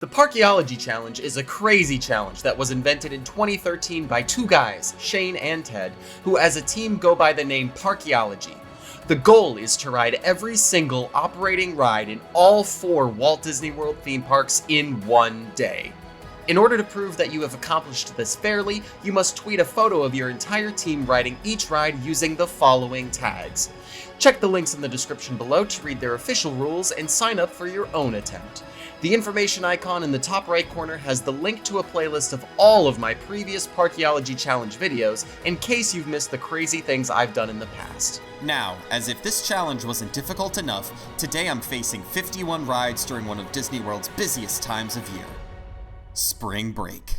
The Parkeology Challenge is a crazy challenge that was invented in 2013 by two guys, Shane and Ted, who as a team go by the name Parkeology. The goal is to ride every single operating ride in all 4 Walt Disney World theme parks in one day. In order to prove that you have accomplished this fairly, you must tweet a photo of your entire team riding each ride using the following tags. Check the links in the description below to read their official rules and sign up for your own attempt. The information icon in the top right corner has the link to a playlist of all of my previous Parkeology Challenge videos in case you've missed the crazy things I've done in the past. Now, as if this challenge wasn't difficult enough, today I'm facing 51 rides during one of Disney World's busiest times of year. Spring break.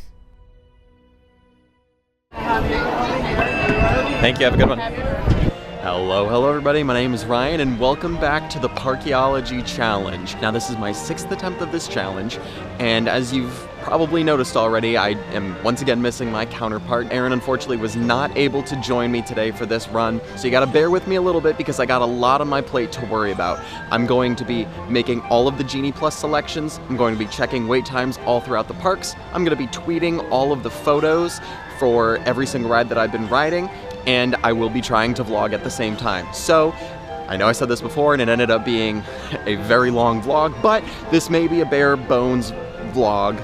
Thank you, have a good one. Hello everybody, my name is Ryan and welcome back to the Parkeology Challenge. Now this is my 6th attempt of this challenge, and as you've probably noticed already, I am once again missing my counterpart. Aaron unfortunately was not able to join me today for this run, so you gotta bear with me a little bit because I got a lot on my plate to worry about. I'm going to be making all of the Genie Plus selections, I'm going to be checking wait times all throughout the parks, I'm gonna be tweeting all of the photos for every single ride that I've been riding, and I will be trying to vlog at the same time. So, I know I said this before and it ended up being a very long vlog, but this may be a bare bones vlog.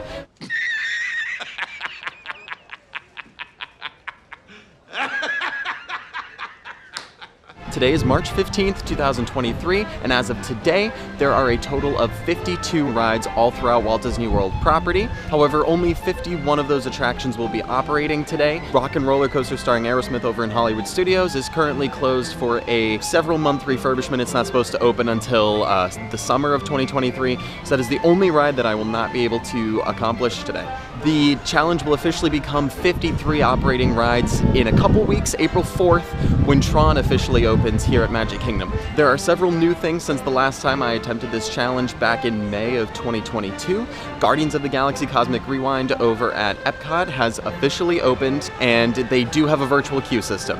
Today is March 15th, 2023, and as of today, there are a total of 52 rides all throughout Walt Disney World property. However, only 51 of those attractions will be operating today. Rock and Roller Coaster starring Aerosmith over in Hollywood Studios is currently closed for a several-month refurbishment. It's not supposed to open until the summer of 2023, so that is the only ride that I will not be able to accomplish today. The challenge will officially become 53 operating rides in a couple weeks, April 4th, when Tron officially opens here at Magic Kingdom. There are several new things since the last time I attempted this challenge back in May of 2022. Guardians of the Galaxy Cosmic Rewind over at Epcot has officially opened, and they do have a virtual queue system.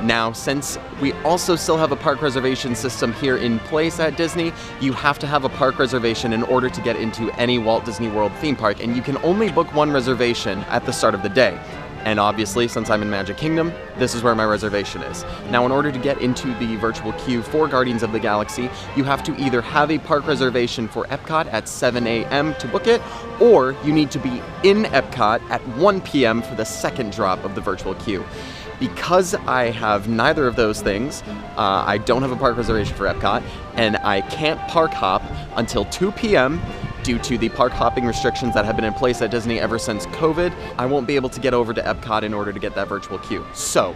Now, since we also still have a park reservation system here in place at Disney, you have to have a park reservation in order to get into any Walt Disney World theme park, and you can only book one reservation at the start of the day. And obviously, since I'm in Magic Kingdom, this is where my reservation is. Now, in order to get into the virtual queue for Guardians of the Galaxy, you have to either have a park reservation for Epcot at 7 a.m. to book it, or you need to be in Epcot at 1 p.m. for the second drop of the virtual queue. Because I have neither of those things, I don't have a park reservation for Epcot, and I can't park hop until 2 p.m. due to the park hopping restrictions that have been in place at Disney ever since COVID. I won't be able to get over to Epcot in order to get that virtual queue. So,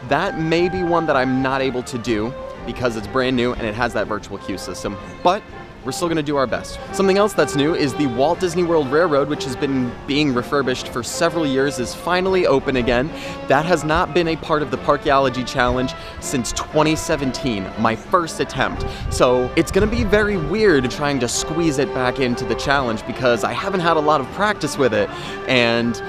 that may be one that I'm not able to do because it's brand new and it has that virtual queue system, but we're still going to do our best. Something else that's new is the Walt Disney World Railroad, which has been being refurbished for several years, is finally open again. That has not been a part of the Parkeology Challenge since 2017, my first attempt. So it's going to be very weird trying to squeeze it back into the challenge because I haven't had a lot of practice with it, and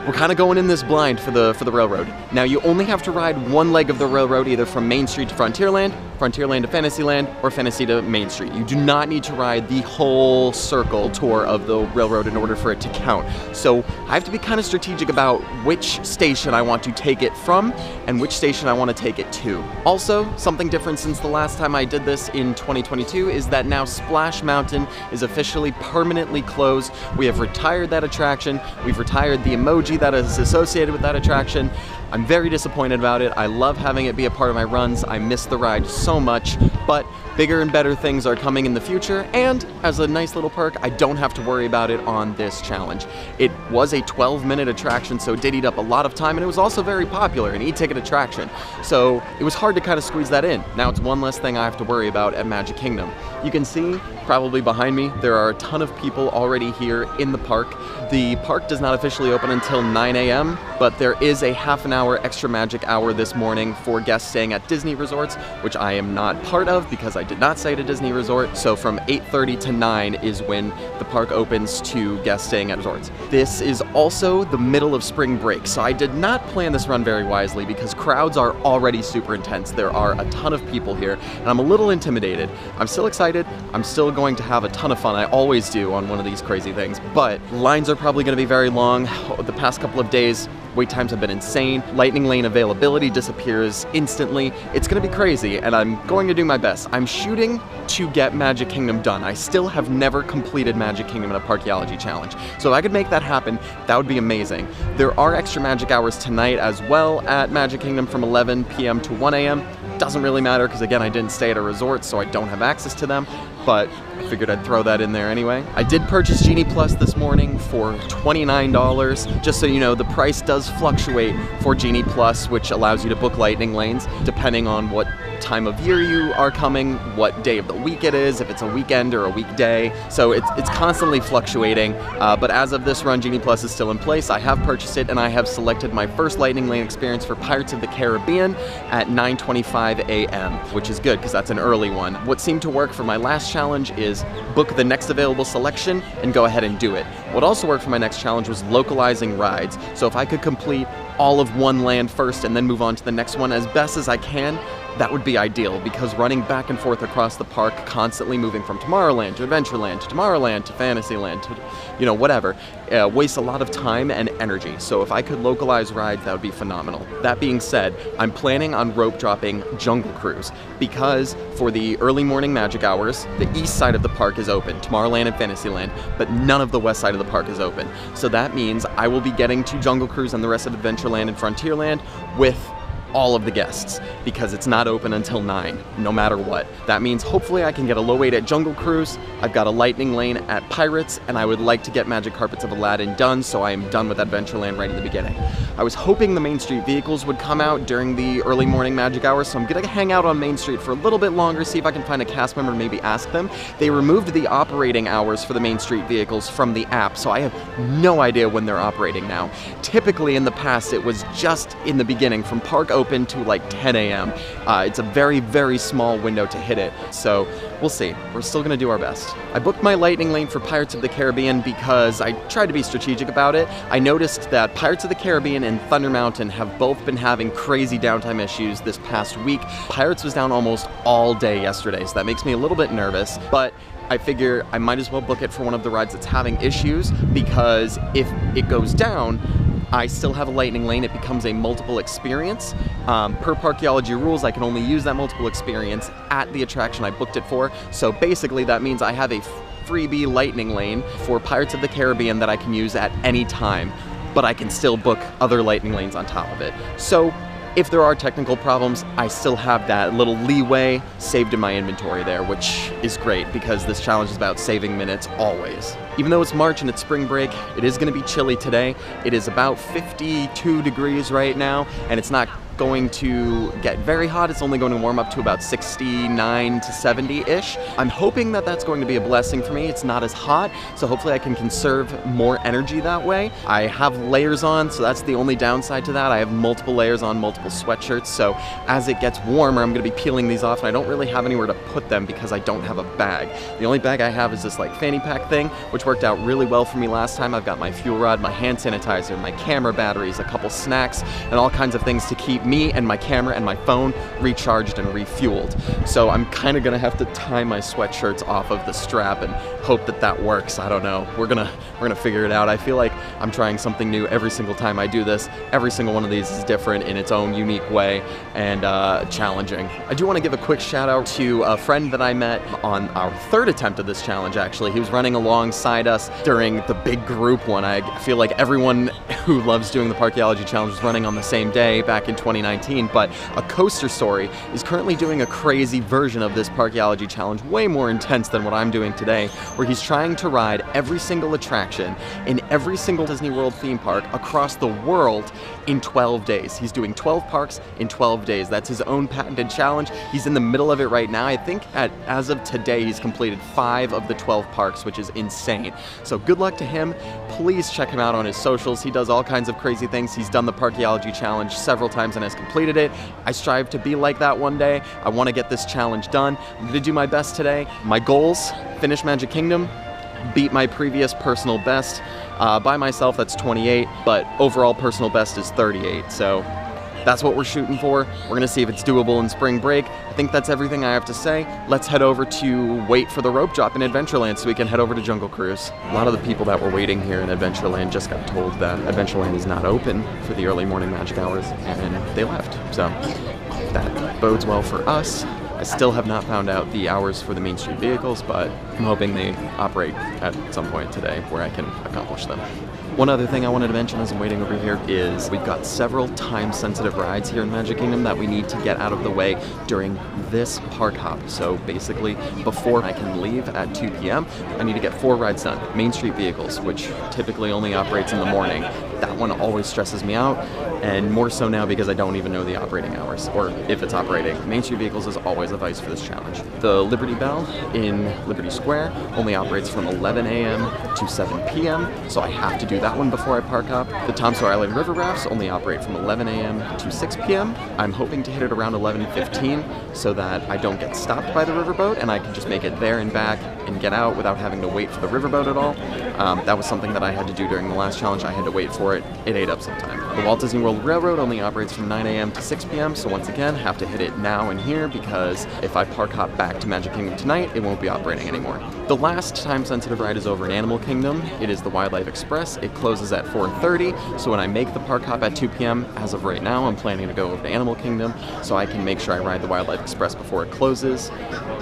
we're kind of going in this blind for the railroad. Now, you only have to ride one leg of the railroad, either from Main Street to Frontierland, Frontierland to Fantasyland, or Fantasy to Main Street. You do not need to ride the whole circle tour of the railroad in order for it to count. So I have to be kind of strategic about which station I want to take it from and which station I want to take it to. Also, something different since the last time I did this in 2022 is that now Splash Mountain is officially permanently closed. We have retired that attraction. We've retired the emoji that is associated with that attraction. I'm very disappointed about it. I love having it be a part of my runs. I miss the ride so much, but bigger and better things are coming in the future, and as a nice little perk, I don't have to worry about it on this challenge. It was a 12-minute attraction, so it did eat up a lot of time, and it was also very popular, an e-ticket attraction, so it was hard to kind of squeeze that in. Now it's one less thing I have to worry about at Magic Kingdom. You can see, probably behind me, there are a ton of people already here in the park. The park does not officially open until 9 a.m., but there is a half an hour extra magic hour this morning for guests staying at Disney resorts, which I am not part of because I I did not stay at a Disney resort. So from 8:30 to 9 is when the park opens to guests staying at resorts. This is also the middle of spring break, so I did not plan this run very wisely because crowds are already super intense. There are a ton of people here, and I'm a little intimidated. I'm still excited. I'm still going to have a ton of fun. I always do on one of these crazy things, but lines are probably going to be very long. The past couple of days, wait times have been insane. Lightning lane availability disappears instantly. It's going to be crazy, and I'm going to do my best. I'm shooting to get Magic Kingdom done. I still have never completed Magic Kingdom in a Parkeology challenge, so if I could make that happen, that would be amazing. There are extra magic hours tonight as well at Magic Kingdom from 11 p.m. to 1 a.m. Doesn't really matter because, again, I didn't stay at a resort, so I don't have access to them, but I figured I'd throw that in there anyway. I did purchase Genie Plus this morning for $29. Just so you know, the price does fluctuate for Genie Plus, which allows you to book lightning lanes depending on what time of year you are coming, what day of the week it is, if it's a weekend or a weekday. So it's constantly fluctuating, but as of this run, Genie Plus is still in place. I have purchased it, and I have selected my first lightning lane experience for Pirates of the Caribbean at 9:25 a.m., which is good because that's an early one. What seemed to work for my last challenge is book the next available selection and go ahead and do it. What also worked for my next challenge was localizing rides. So if I could complete all of one land first and then move on to the next one as best as I can, that would be ideal, because running back and forth across the park, constantly moving from Tomorrowland to Adventureland to Tomorrowland to Fantasyland to, whatever, wastes a lot of time and energy. So if I could localize rides, that would be phenomenal. That being said, I'm planning on rope dropping Jungle Cruise, because for the early morning magic hours, the east side of the park is open, Tomorrowland and Fantasyland, but none of the west side of the park is open. So that means I will be getting to Jungle Cruise and the rest of Adventureland and Frontierland with all of the guests, because it's not open until 9, no matter what. That means hopefully I can get a low wait at Jungle Cruise, I've got a lightning lane at Pirates, and I would like to get Magic Carpets of Aladdin done, so I am done with Adventureland right at the beginning. I was hoping the Main Street vehicles would come out during the early morning magic hours, so I'm gonna hang out on Main Street for a little bit longer, see if I can find a cast member and maybe ask them. They removed the operating hours for the Main Street vehicles from the app, so I have no idea when they're operating now. Typically in the past, it was just in the beginning, from park open to like 10 a.m. It's a very, very small window to hit it, so we'll see. We're still gonna do our best. I booked my lightning lane for Pirates of the Caribbean because I tried to be strategic about it. I noticed that Pirates of the Caribbean and Thunder Mountain have both been having crazy downtime issues this past week. Pirates was down almost all day yesterday, so that makes me a little bit nervous, but I figure I might as well book it for one of the rides that's having issues, because if it goes down, I still have a lightning lane. It becomes a multiple experience. Per Parkeology rules, I can only use that multiple experience at the attraction I booked it for. So basically that means I have a freebie lightning lane for Pirates of the Caribbean that I can use at any time, but I can still book other lightning lanes on top of it. So if there are technical problems, I still have that little leeway saved in my inventory there, which is great because this challenge is about saving minutes always. Even though it's March and it's spring break, it is going to be chilly today. It is about 52 degrees right now, and it's not going to get very hot. It's only going to warm up to about 69 to 70-ish. I'm hoping that that's going to be a blessing for me. It's not as hot, so hopefully I can conserve more energy that way. I have layers on, so that's the only downside to that. I have multiple layers on, multiple sweatshirts, so as it gets warmer, I'm going to be peeling these off, and I don't really have anywhere to put them because I don't have a bag. The only bag I have is this like fanny pack thing, which worked out really well for me last time. I've got my fuel rod, my hand sanitizer, my camera batteries, a couple snacks, and all kinds of things to keep me and my camera and my phone recharged and refueled. So I'm kind of gonna have to tie my sweatshirts off of the strap and hope that that works. I don't know. We're gonna figure it out. I feel like I'm trying something new every single time I do this. Every single one of these is different in its own unique way and challenging. I do want to give a quick shout out to a friend that I met on our third attempt of this challenge, actually. He was running alongside us during the big group one. I feel like everyone who loves doing the Parkeology challenge was running on the same day back in 2019, but A Coaster Story is currently doing a crazy version of this Parkeology challenge, way more intense than what I'm doing today, where he's trying to ride every single attraction in every single Disney World theme park across the world in 12 days. He's doing 12 parks in 12 days. That's his own patented challenge. He's in the middle of it right now. I think as of today, he's completed 5 of the 12 parks, which is insane. So good luck to him. Please check him out on his socials. He does all kinds of crazy things. He's done the Parkeology challenge several times and has completed it. I strive to be like that one day. I want to get this challenge done. I'm going to do my best today. My goals: finish Magic Kingdom, beat my previous personal best. By myself, that's 28, but overall personal best is 38, so that's what we're shooting for. We're gonna see if it's doable in spring break. I think that's everything I have to say. Let's head over to wait for the rope drop in Adventureland so we can head over to Jungle Cruise. A lot of the people that were waiting here in Adventureland just got told that Adventureland is not open for the early morning magic hours, and they left. So that bodes well for us. I still have not found out the hours for the Main Street vehicles, but I'm hoping they operate at some point today where I can accomplish them. One other thing I wanted to mention as I'm waiting over here is we've got several time-sensitive rides here in Magic Kingdom that we need to get out of the way during this park hop. So basically, before I can leave at 2 p.m., I need to get 4 rides done. Main Street vehicles, which typically only operates in the morning. That one always stresses me out, and more so now because I don't even know the operating hours, or if it's operating. Main Street vehicles is always a vice for this challenge. The Liberty Bell in Liberty Square only operates from 11 a.m. to 7 p.m., so I have to do that one before I park up. The Tom Sawyer Island River Rafts only operate from 11 a.m. to 6 p.m. I'm hoping to hit it around 11:15 so that I don't get stopped by the riverboat and I can just make it there and back and get out without having to wait for the riverboat at all. That was something that I had to do during the last challenge. I had to wait for it. It ate up some time. The Walt Disney World Railroad only operates from 9 a.m. to 6 p.m. So once again, have to hit it now and here because if I park hop back to Magic Kingdom tonight, it won't be operating anymore. The last time-sensitive ride is over in Animal Kingdom. It is the Wildlife Express. It closes at 4:30, so when I make the park hop at 2 p.m., as of right now, I'm planning to go over to Animal Kingdom so I can make sure I ride the Wildlife Express before it closes.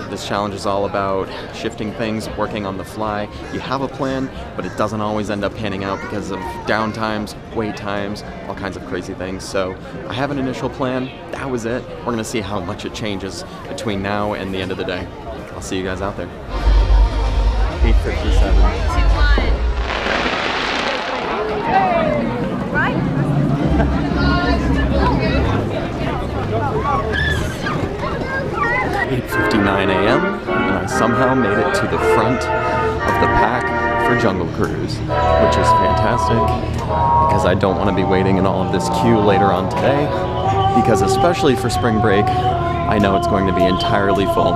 This challenge is all about shifting things, working on the fly. You have a plan, but it doesn't always end up panning out because of downtimes, wait times, all kinds of crazy things. So I have an initial plan. That was it. We're going to see how much it changes between now and the end of the day. I'll see you guys out there. 8:57. 8:59 a.m. and I somehow made it to the front of the pack for Jungle Cruise, which is fantastic because I don't want to be waiting in all of this queue later on today, because especially for spring break, I know it's going to be entirely full.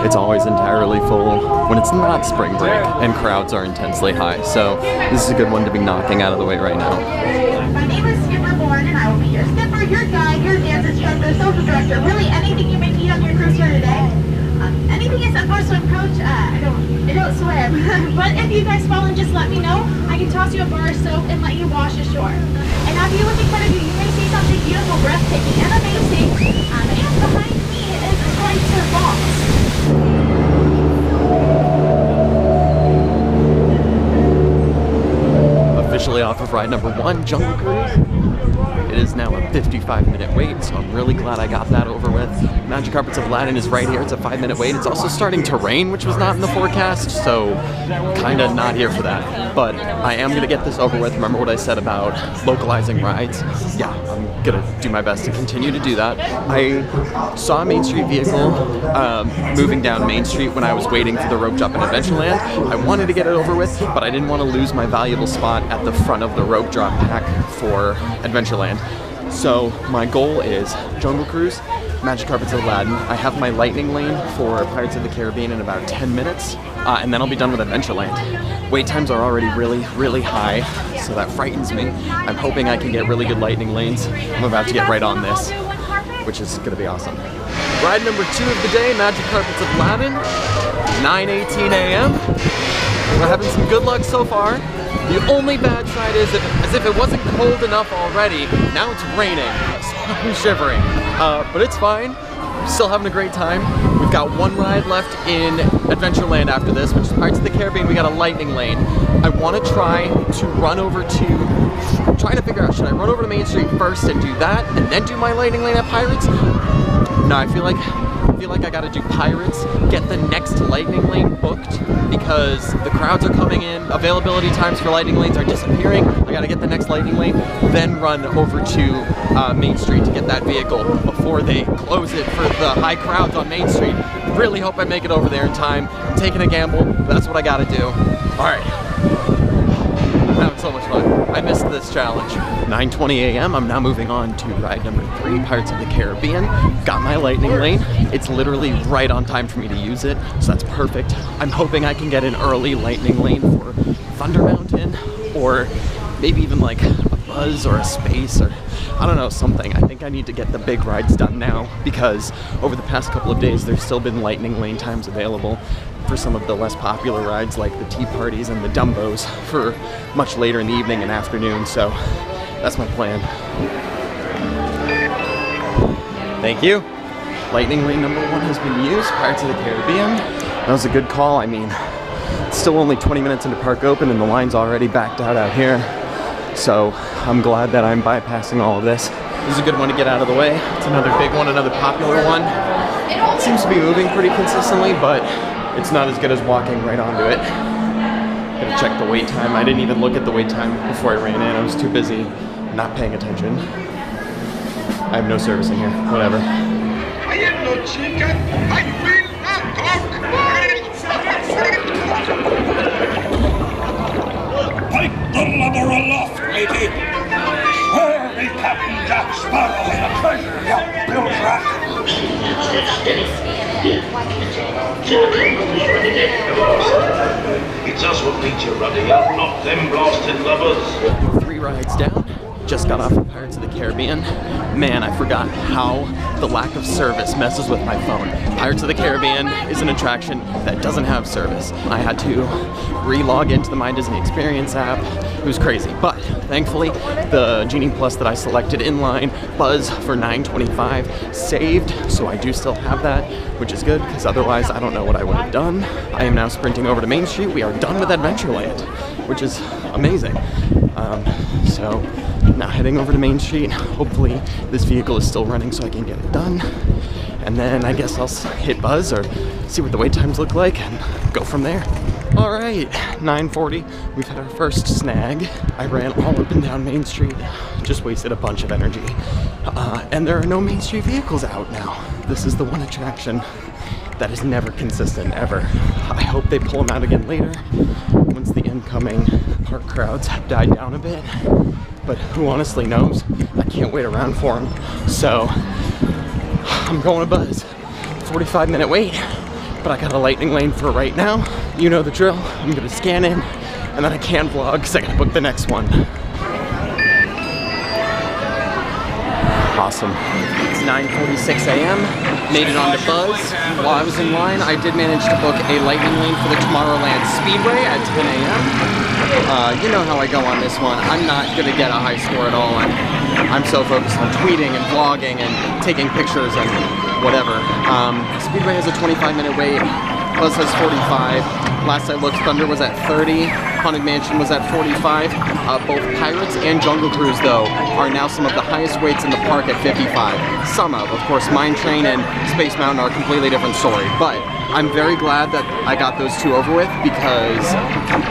It's always entirely full when it's not spring break and crowds are intensely high, so this is a good one to be knocking out of the way right now. My name is Skipper Bourne and I will be your skipper, your guide, your dance instructor, social director, really anything you may need on your cruise here today. Anything except for a swim coach, I don't swim. But if you guys fall in, just let me know. I can toss you a bar of soap and let you wash ashore. And as you look in front of you, you may see something beautiful, breathtaking, and amazing. And behind me is a brighter box. Officially off of ride number 1, Jungle Cruise. It is now a 55-minute wait, so I'm really glad I got that over with. Magic Carpets of Aladdin is right here. It's a 5-minute wait. It's also starting to rain, which was not in the forecast, so kind of not here for that. But I am going to get this over with. Remember what I said about localizing rides? Yeah, I'm going to do my best to continue to do that. I saw a Main Street vehicle moving down Main Street when I was waiting for the rope drop in Adventureland. I wanted to get it over with, but I didn't want to lose my valuable spot at the front of the rope drop pack for Adventureland. So my goal is Jungle Cruise, Magic Carpets of Aladdin. I have my lightning lane for Pirates of the Caribbean in about 10 minutes, and then I'll be done with Adventureland. Wait times are already really high, so that frightens me. I'm hoping I can get really good lightning lanes. I'm about to get right on this, which is going to be awesome. Ride number 2 of the day, Magic Carpets of Aladdin, 9:18 a.m. We're having some good luck so far. The only bad side is, as if it wasn't cold enough already, now it's raining, so I'm shivering. But it's fine. I'm still having a great time. We've got 1 ride left in Adventureland after this, which is Pirates of the Caribbean. We got a lightning lane. I want to try to run over to, I'm trying to figure out, should I run over to Main Street first and do that, and then do my lightning lane at Pirates? No, I feel like I gotta do Pirates, get the next lightning lane booked, because the crowds are coming in, availability times for lightning lanes are disappearing. I gotta get the next lightning lane, then run over to Main Street to get that vehicle before they close it for the high crowds on Main Street. Really hope I make it over there in time. I'm taking a gamble, but that's what I gotta do. Alright. I'm having so much fun. I missed this challenge. 9:20 a.m. I'm now moving on to ride number 3, Pirates of the Caribbean. Got my lightning lane. It's literally right on time for me to use it, so that's perfect. I'm hoping I can get an early lightning lane for Thunder Mountain, or maybe even like a Buzz or a Space, or I don't know, something. I think I need to get the big rides done now, because over the past couple of days there's still been lightning lane times available for some of the less popular rides like the Tea Parties and the Dumbos for much later in the evening and afternoon, so that's my plan. Thank you. Lightning lane number 1 has been used, Pirates of the Caribbean. That was a good call. I mean, it's still only 20 minutes into park open and the line's already backed out here. So I'm glad that I'm bypassing all of this. This is a good one to get out of the way. It's another big one, another popular one. It seems to be moving pretty consistently, but it's not as good as walking right onto it. Gotta check the wait time. I didn't even look at the wait time before I ran in. I was too busy not paying attention. I have no service in here. Whatever. I am no chicken. I will not talk. Pipe the lubber aloft, matey. Where be Captain Jack Sparrow and the treasure yacht Bill's Rat? It's us what needs you, Ruddy, not them blasted lubbers. 3 rides down. Just got off of Pirates of the Caribbean. Man, I forgot how the lack of service messes with my phone. Pirates of the Caribbean is an attraction that doesn't have service. I had to re-log into the My Disney Experience app. It was crazy, but thankfully the Genie Plus that I selected inline, Buzz for $9.25, saved, so I do still have that, which is good, because otherwise I don't know what I would have done. I am now sprinting over to Main Street. We are done with Adventureland, which is amazing. So now heading over to Main Street. Hopefully this vehicle is still running so I can get it done. And then I guess I'll hit Buzz or see what the wait times look like and go from there. All right, 9:40, we've had our first snag. I ran all up and down Main Street, just wasted a bunch of energy. And there are no Main Street vehicles out now. This is the one attraction that is never consistent, ever. I hope they pull them out again later, once the incoming park crowds have died down a bit. But who honestly knows? I can't wait around for them. So, I'm going to Buzz. 45-minute wait, but I got a lightning lane for right now. You know the drill. I'm gonna scan in, and then I can vlog because I gotta book the next one. Awesome. It's 9:46 a.m. Made it onto Buzz. While I was in line, I did manage to book a lightning lane for the Tomorrowland Speedway at 10 a.m. You know how I go on this one. I'm not gonna get a high score at all. I'm so focused on tweeting and vlogging and taking pictures and whatever. Speedway has a 25-minute wait. Buzz has 45. Last I looked, Thunder was at 30. Haunted Mansion was at 45. Both Pirates and Jungle Cruise, though, are now some of the highest waits in the park at 55. Some of course, Mine Train and Space Mountain are a completely different story. But I'm very glad that I got those 2 over with, because,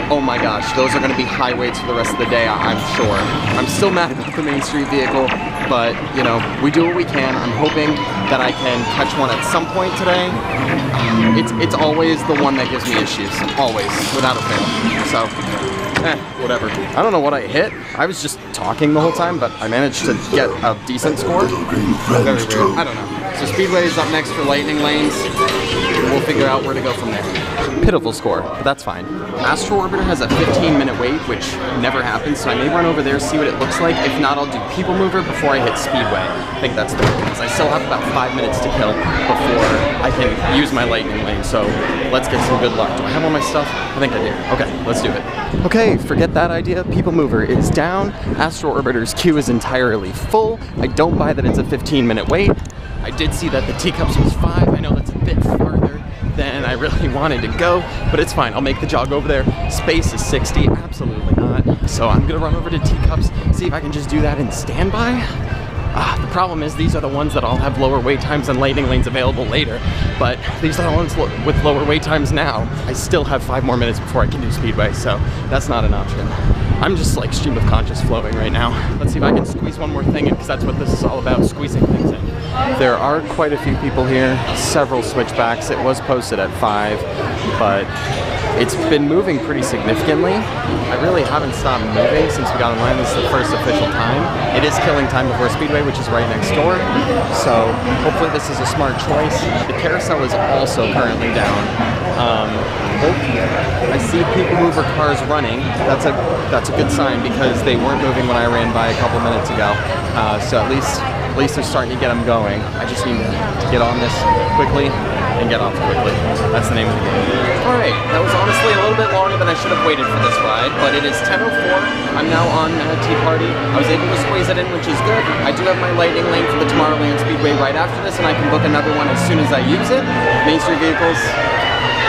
oh my gosh, those are going to be high waits for the rest of the day, I'm sure. I'm still mad about the Main Street vehicle, but, you know, we do what we can. I'm hoping that I can catch one at some point today. It's always the one that gives me issues, always, without a fail. So, whatever. I don't know what I hit. I was just talking the whole time, but I managed to get a decent score. Very weird. I don't know. So Speedway is up next for lightning lanes. We'll figure out where to go from there. Pitiful score, but that's fine. Astro Orbiter has a 15-minute wait, which never happens, so I may run over there, see what it looks like. If not, I'll do People Mover before I hit Speedway. I think that's the difference. I still have about 5 minutes to kill before I can use my lightning lane, so let's get some good luck. Do I have all my stuff? I think I do. Okay, let's do it. Okay, forget that idea. People Mover is down. Astro Orbiter's queue is entirely full. I don't buy that it's a 15-minute wait. I did see that the Teacups was 5. I know that's a bit farther than I really wanted to go, but it's fine. I'll make the jog over there. Space is 60. Absolutely not. So I'm gonna run over to Teacups, see if I can just do that in standby. The problem is these are the ones that all have lower wait times and lightning lanes available later, but these are the ones with lower wait times now. I still have 5 more minutes before I can do Speedway, so that's not an option. I'm just like stream of conscious flowing right now. Let's see if I can squeeze one more thing in, because that's what this is all about, squeezing things in. There are quite a few people here, several switchbacks. It was posted at 5, but It's been moving pretty significantly. I really haven't stopped moving since we got online. This is the first official time. It is killing time before Speedway, which is right next door. So hopefully this is a smart choice. The carousel is also currently down. I see people mover cars running. That's a good sign because they weren't moving when I ran by a couple minutes ago. So at least they're starting to get them going. I just need to get on this quickly and get off quickly. That's the name of the game. Alright, that was honestly a little bit longer than I should have waited for this ride, but it is 10:04. I'm now on Tea Party. I was able to squeeze it in, which is good. I do have my lightning lane for the Tomorrowland Speedway right after this, and I can book another one as soon as I use it. Main Street vehicles,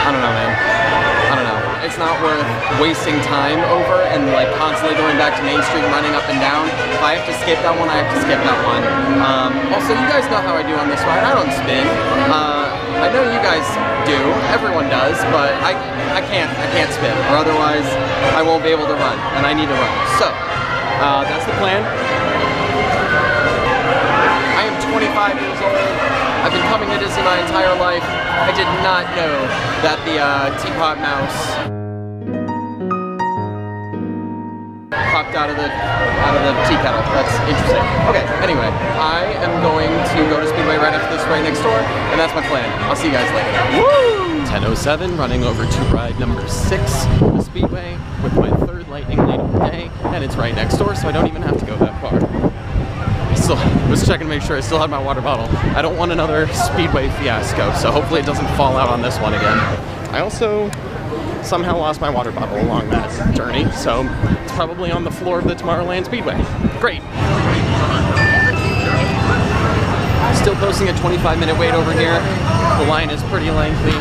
I don't know, man. I don't know. It's not worth wasting time over and like constantly going back to Main Street and running up and down. If I have to skip that one, I have to skip that one. Also, you guys know how I do on this ride. I don't spin. I know you guys do. Everyone does, but I can't spin, or otherwise I won't be able to run, and I need to run. So that's the plan. I am 25 years old. I've been coming to Disney my entire life. I did not know that the teapot mouse popped out of the tea kettle. That's interesting. Okay, anyway, I am going to go to Speedway right after this, right next door, and that's my plan. I'll see you guys later. Woo! 10:07, running over to ride number 6 of the Speedway with my third lightning lane of the day, and it's right next door, so I don't even have to go that far. I was checking to make sure I still had my water bottle. I don't want another Speedway fiasco, so hopefully it doesn't fall out on this one again. I also somehow lost my water bottle along that journey, so it's probably on the floor of the Tomorrowland Speedway. Great. Still posting a 25-minute wait over here. The line is pretty lengthy,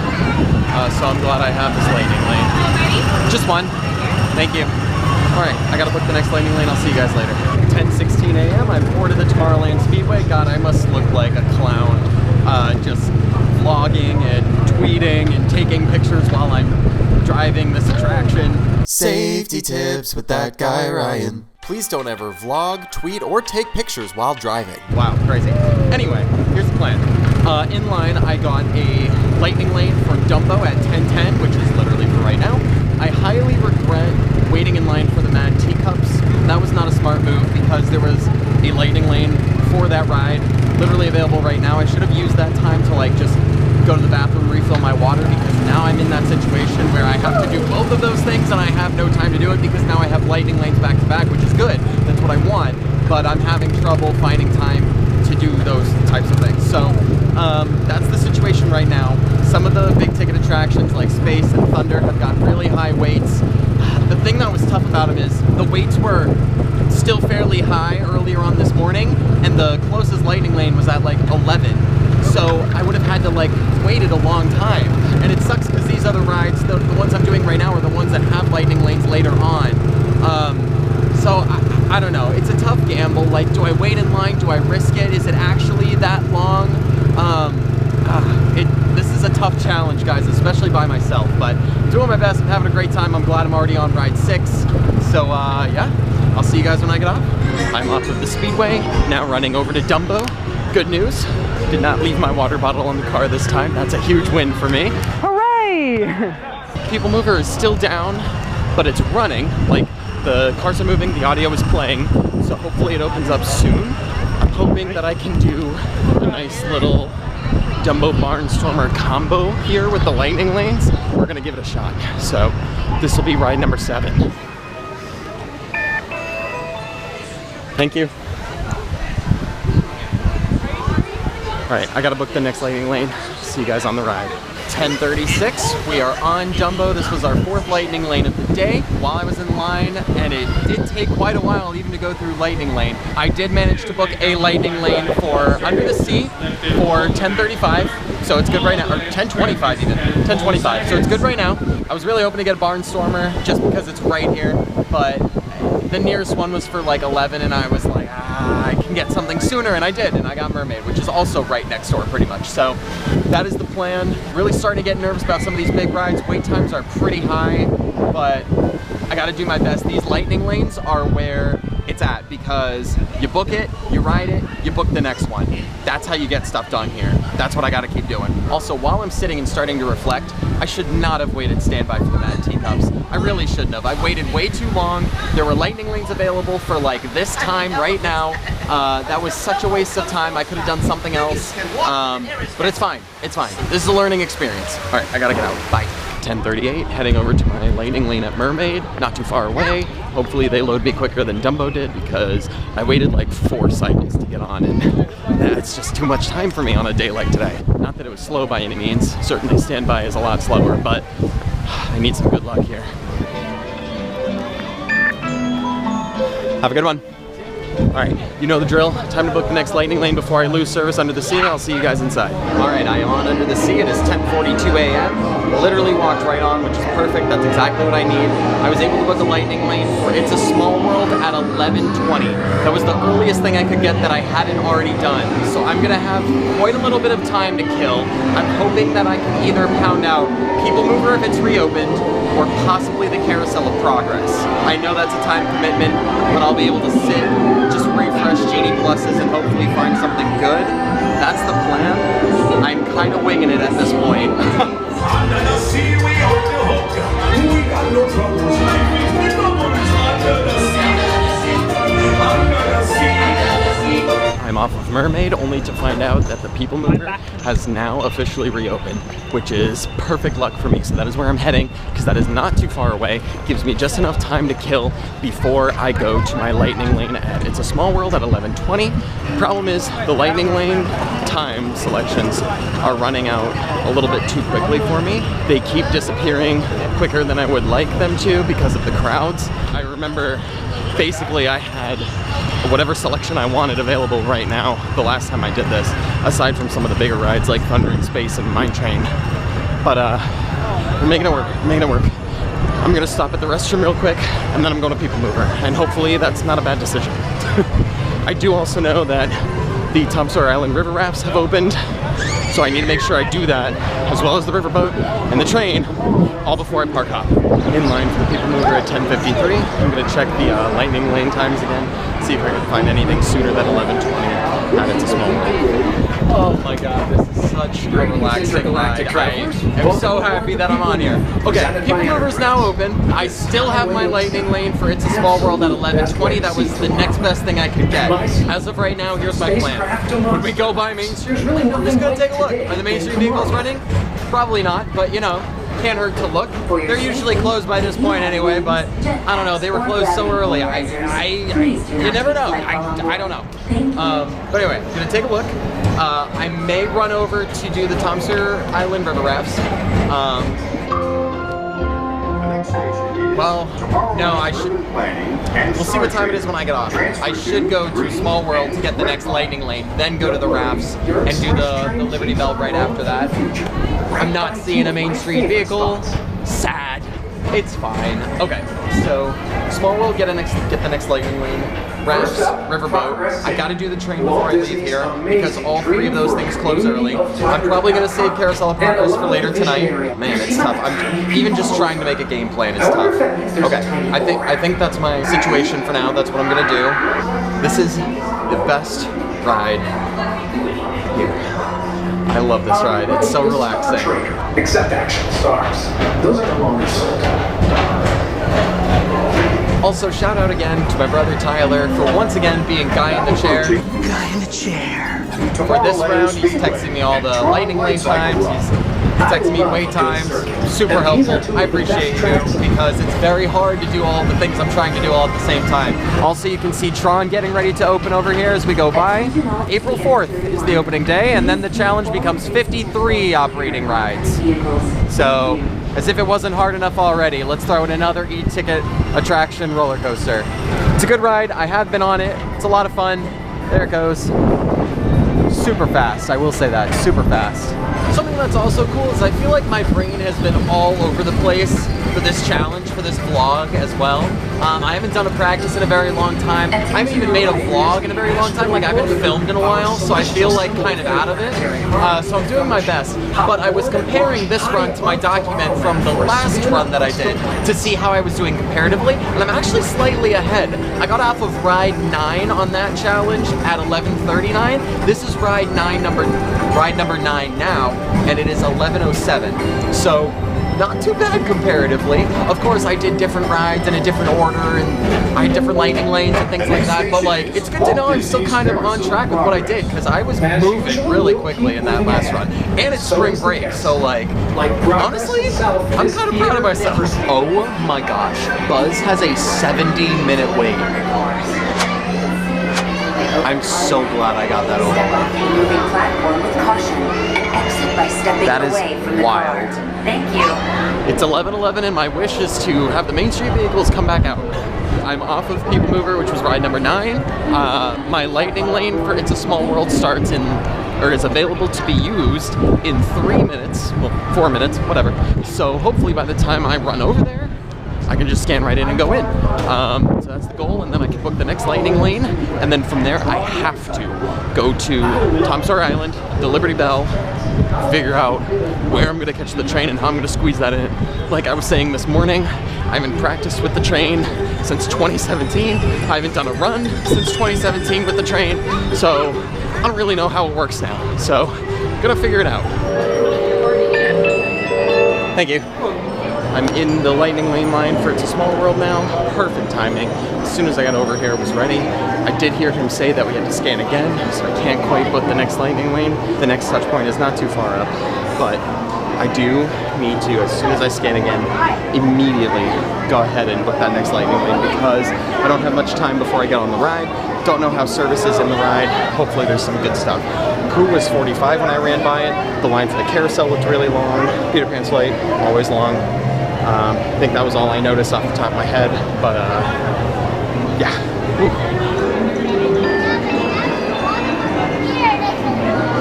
so I'm glad I have this lightning lane. Just one. Thank you. Alright, I gotta book the next lightning lane. I'll see you guys later. 10:16 a.m. I'm boarded the Tomorrowland Speedway. God, I must look like a clown. Just vlogging and tweeting and taking pictures while I'm driving this attraction. Safety tips with that guy Ryan. Please don't ever vlog, tweet, or take pictures while driving. Wow, crazy. Anyway, here's the plan. In line, I got a lightning lane for Dumbo at 10:10, which is literally for right now. I highly regret waiting in line for the Mad Teacups. That was not a smart move because there was a lightning lane for that ride literally available right now. I should have used that time to like just go to the bathroom, refill my water, because now I'm in that situation where I have to do both of those things and I have no time to do it because now I have lightning lanes back to back, which is good. That's what I want, but I'm having trouble finding time to do those types of things. So that's the situation right now. Some of the big ticket attractions like Space and Thunder have got really high waits. The thing that was tough about them is the waits were still fairly high earlier on this morning, and the closest lightning lane was at like 11. So I would have had to like waited a long time, and it sucks because these other rides, the ones I'm doing right now, are the ones that have lightning lanes later on. So I don't know. It's a tough gamble. Like, do I wait in line? Do I risk it? Is it actually that long? This is a tough challenge, guys, especially by myself. But I'm doing my best. I'm having a great time. I'm glad I'm already on ride 6. So yeah, I'll see you guys when I get off. I'm off of the Speedway, now running over to Dumbo. Good news, did not leave my water bottle in the car this time. That's a huge win for me. Hooray! People Mover is still down, but it's running. Like, the cars are moving, the audio is playing, so hopefully it opens up soon. I'm hoping that I can do a nice little Dumbo Barnstormer combo here with the lightning lanes. We're gonna give it a shot. So this will be ride number 7. Thank you. All right, I gotta book the next lightning lane. See you guys on the ride. 10:36, we are on Dumbo. This was our 4th lightning lane of the day while I was in line, and it did take quite a while even to go through lightning lane. I did manage to book a lightning lane for Under the Sea for 10:35, so it's good right now, or 10:25 even, 10:25, so it's good right now. I was really hoping to get a Barnstormer just because it's right here, but the nearest one was for like 11, and I was like, I can get something sooner, and I did, and I got Mermaid, which is also right next door pretty much. So that is the plan. Really starting to get nervous about some of these big rides. Wait times are pretty high, but I gotta do my best. These lightning lanes are where it's it's at, because you book it, you ride it, you book the next one. That's how you get stuff done here. That's what I gotta keep doing. Also, while I'm sitting and starting to reflect, I should not have waited standby for the Mad Teacups. I really shouldn't have. I waited way too long. There were lightning lanes available for like this time right now. That was such a waste of time. I could have done something else. But it's fine. It's fine. This is a learning experience. All right, I gotta get out. Bye. 10:38, heading over to my lightning lane at Mermaid, not too far away. Hopefully they load me quicker than Dumbo did, because I waited like 4 cycles to get on, and that's just too much time for me on a day like today. Not that it was slow by any means. Certainly standby is a lot slower, but I need some good luck here. Have a good one. All right, you know the drill. Time to book the next lightning lane before I lose service under the sea. I'll see you guys inside. All right, I am on under the sea. It is 10:42 a.m. Literally walked right on, which is perfect. That's exactly what I need. I was able to book a lightning lane for It's a Small World at 11:20. That was the earliest thing I could get that I hadn't already done. So I'm gonna have quite a little bit of time to kill. I'm hoping that I can either pound out People Mover if it's reopened, or possibly the Carousel of Progress. I know that's a time commitment, but I'll be able to sit, just refresh Genie Pluses and hopefully find something good. That's the plan. I'm kind of winging it at this point. Under the sea, we hope to hook ya. We got no troubles. We no worries under the sea. Under the sea. I'm off of Mermaid, only to find out that the People Mover has now officially reopened, which is perfect luck for me. So that is where I'm heading, because that is not too far away. Gives me just enough time to kill before I go to my lightning lane at It's a Small World at 11:20. The problem is the lightning lane time selections are running out a little bit too quickly for me. They keep disappearing quicker than I would like them to because of the crowds. I remember basically I had whatever selection I wanted available right now the last time I did this, aside from some of the bigger rides like Thunder in Space and Mine Train. But we're making it work, I'm gonna stop at the restroom real quick, and then I'm going to People Mover, and hopefully that's not a bad decision. I do also know that the Tom Sawyer Island river rafts have opened, so I need to make sure I do that, as well as the riverboat and the train, all before I park hop. In line for the People Mover at 10:53. I'm gonna check the lightning lane times again, see if I can find anything sooner than 11:20 at It's a Small World. Oh my god, this is such a relaxing ride. I am so happy that I'm on here. Okay, People Mover's now open. I still have my lightning lane for It's a Small World at 11:20. That was the next best thing I could get. As of right now, here's my plan. When we go by Main Street, I'm just gonna take a look. Are the Main Street vehicles running? Probably not, but you know, can't hurt to look. They're usually closed by this point anyway, but I don't know, they were closed so early. You never know. I don't know. But anyway, I'm gonna take a look. I may run over to do the Tom Sawyer Island river rafts. Well, no, I should. We'll see what time it is when I get off. I should go to Small World to get the next lightning lane, then go to the rafts and do the Liberty Bell right after that. I'm not seeing a Main Street vehicle. Sad. It's fine. Okay, so Small World, get the next lightning lane. Rafts, riverboat. I gotta do the train before I leave here because all 3 of those things close early. I'm probably gonna save Carousel of Progress for later tonight. Man, it's tough. Even just trying to make a game plan is tough. Okay, I think that's my situation for now. That's what I'm gonna do. This is the best ride here. I love this ride. It's so relaxing. Except action stars. Those are no longer sold. Also, shout out again to my brother Tyler for once again being guy in the chair. Guy in the chair. For this round, he's texting me all the lightning lane times. He's texting me wait times. Super helpful. I appreciate you because it's very hard to do all the things I'm trying to do all at the same time. Also, you can see Tron getting ready to open over here as we go by. April 4th is the opening day, and then the challenge becomes 53 operating rides. So, as if it wasn't hard enough already, let's throw in another e-ticket attraction roller coaster. It's a good ride. I have been on it. It's a lot of fun. There it goes. Super fast, I will say that, super fast. Something that's also cool is I feel like my brain has been all over the place for this challenge, for this vlog as well. I haven't done a practice in a very long time. I haven't even made a vlog in a very long time. Like, I haven't filmed in a while, so I feel like kind of out of it. So I'm doing my best. But I was comparing this run to my document from the last run that I did to see how I was doing comparatively, and I'm actually slightly ahead. I got off of ride 9 on that challenge at 11:39. This is ride number 9 now, and it is 11:07. So not too bad comparatively. Of course, I did different rides in a different order, and I had different lightning lanes and things like that, but like, it's good to know I'm still kind of on track with what I did, because I was moving really quickly in that last run. And it's spring break, so like honestly, I'm kind of proud of myself. Oh my gosh, Buzz has a 70-minute wait. I'm so glad I got that over. Moving platform with caution and exit by stepping away from the car. Thank you. It's 11:11 and my wish is to have the Main Street vehicles come back out. I'm off of People Mover, which was ride number 9. My lightning lane for It's a Small World starts in, or is available to be used in 3 minutes, well, 4 minutes, whatever. So hopefully by the time I run over there, I can just scan right in and go in. So that's the goal, and then I can book the next lightning lane, and then from there I have to go to Tom Sawyer Island, the Liberty Bell, figure out where I'm gonna catch the train and how I'm gonna squeeze that in. Like I was saying this morning, I haven't practiced with the train since 2017. I haven't done a run since 2017 with the train, so I don't really know how it works now. So, gonna figure it out. Thank you. I'm in the lightning lane line for It's a Small World now. Perfect timing. As soon as I got over here, it was ready. I did hear him say that we had to scan again, so I can't quite book the next lightning lane. The next touch point is not too far up, but I do need to, as soon as I scan again, immediately go ahead and book that next lightning lane, because I don't have much time before I get on the ride. Don't know how service is in the ride. Hopefully there's some good stuff. Pooh was 45 when I ran by it. The line for the carousel looked really long. Peter Pan's flight, always long. I think that was all I noticed off the top of my head, but yeah.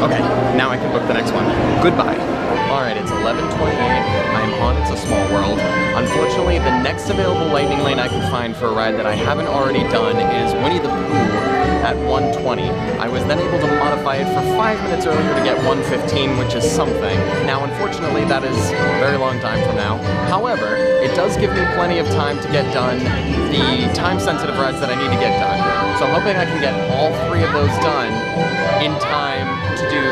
Okay, now I can book the next one. Goodbye. Alright, it's 11:28. I'm on It's a Small World. Unfortunately, the next available lightning lane I can find for a ride that I haven't already done is Winnie the Pooh at 1:20. I was then able to modify it for 5 minutes earlier to get 1:15, which is something. Now, unfortunately, that is a very long time from now. However, it does give me plenty of time to get done the time-sensitive rides that I need to get done. So I'm hoping I can get all 3 of those done in time to do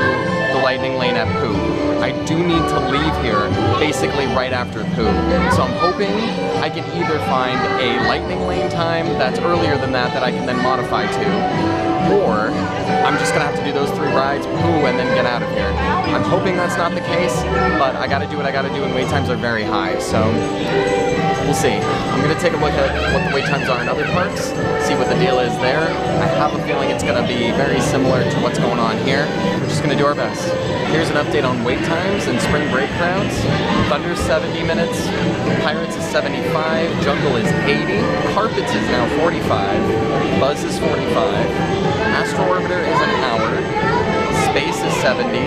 the lightning lane at Pooh. I do need to leave here basically right after Pooh. So I'm hoping I can either find a lightning lane time that's earlier than that I can then modify to, or I'm just gonna have to do those 3 rides, Pooh, and then get out of here. I'm hoping that's not the case, but I gotta do what I gotta do, and wait times are very high, so we'll see. I'm gonna take a look at what the wait times are in other parks, see what the deal is there. I have a feeling it's gonna be very similar to what's going on here. We're just gonna do our best. Here's an update on wait times and spring break crowds. Thunder's 70 minutes, Pirates is 75, Jungle is 80, Carpets is now 45, Buzz is 45, Astro Orbiter is an hour, Space is 70,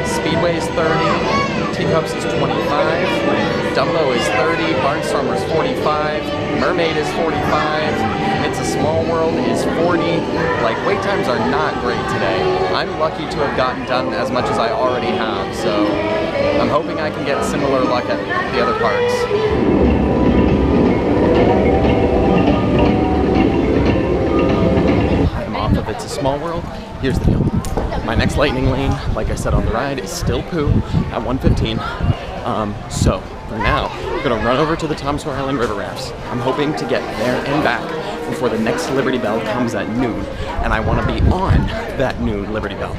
Speedway is 30, Teacups is 25, Dumbo is 30, Barnstormer is 45, Mermaid is 45, It's a Small World is 40. Like, wait times are not great today. I'm lucky to have gotten done as much as I already have, so I'm hoping I can get similar luck at the other parks. I'm off of It's a Small World. Here's the deal. My next lightning lane, like I said on the ride, is still Pooh at 1:15. So for now, we're gonna run over to the Tom Sawyer Island River Rafts. I'm hoping to get there and back before the next Liberty Bell comes at noon, and I want to be on that noon Liberty Bell.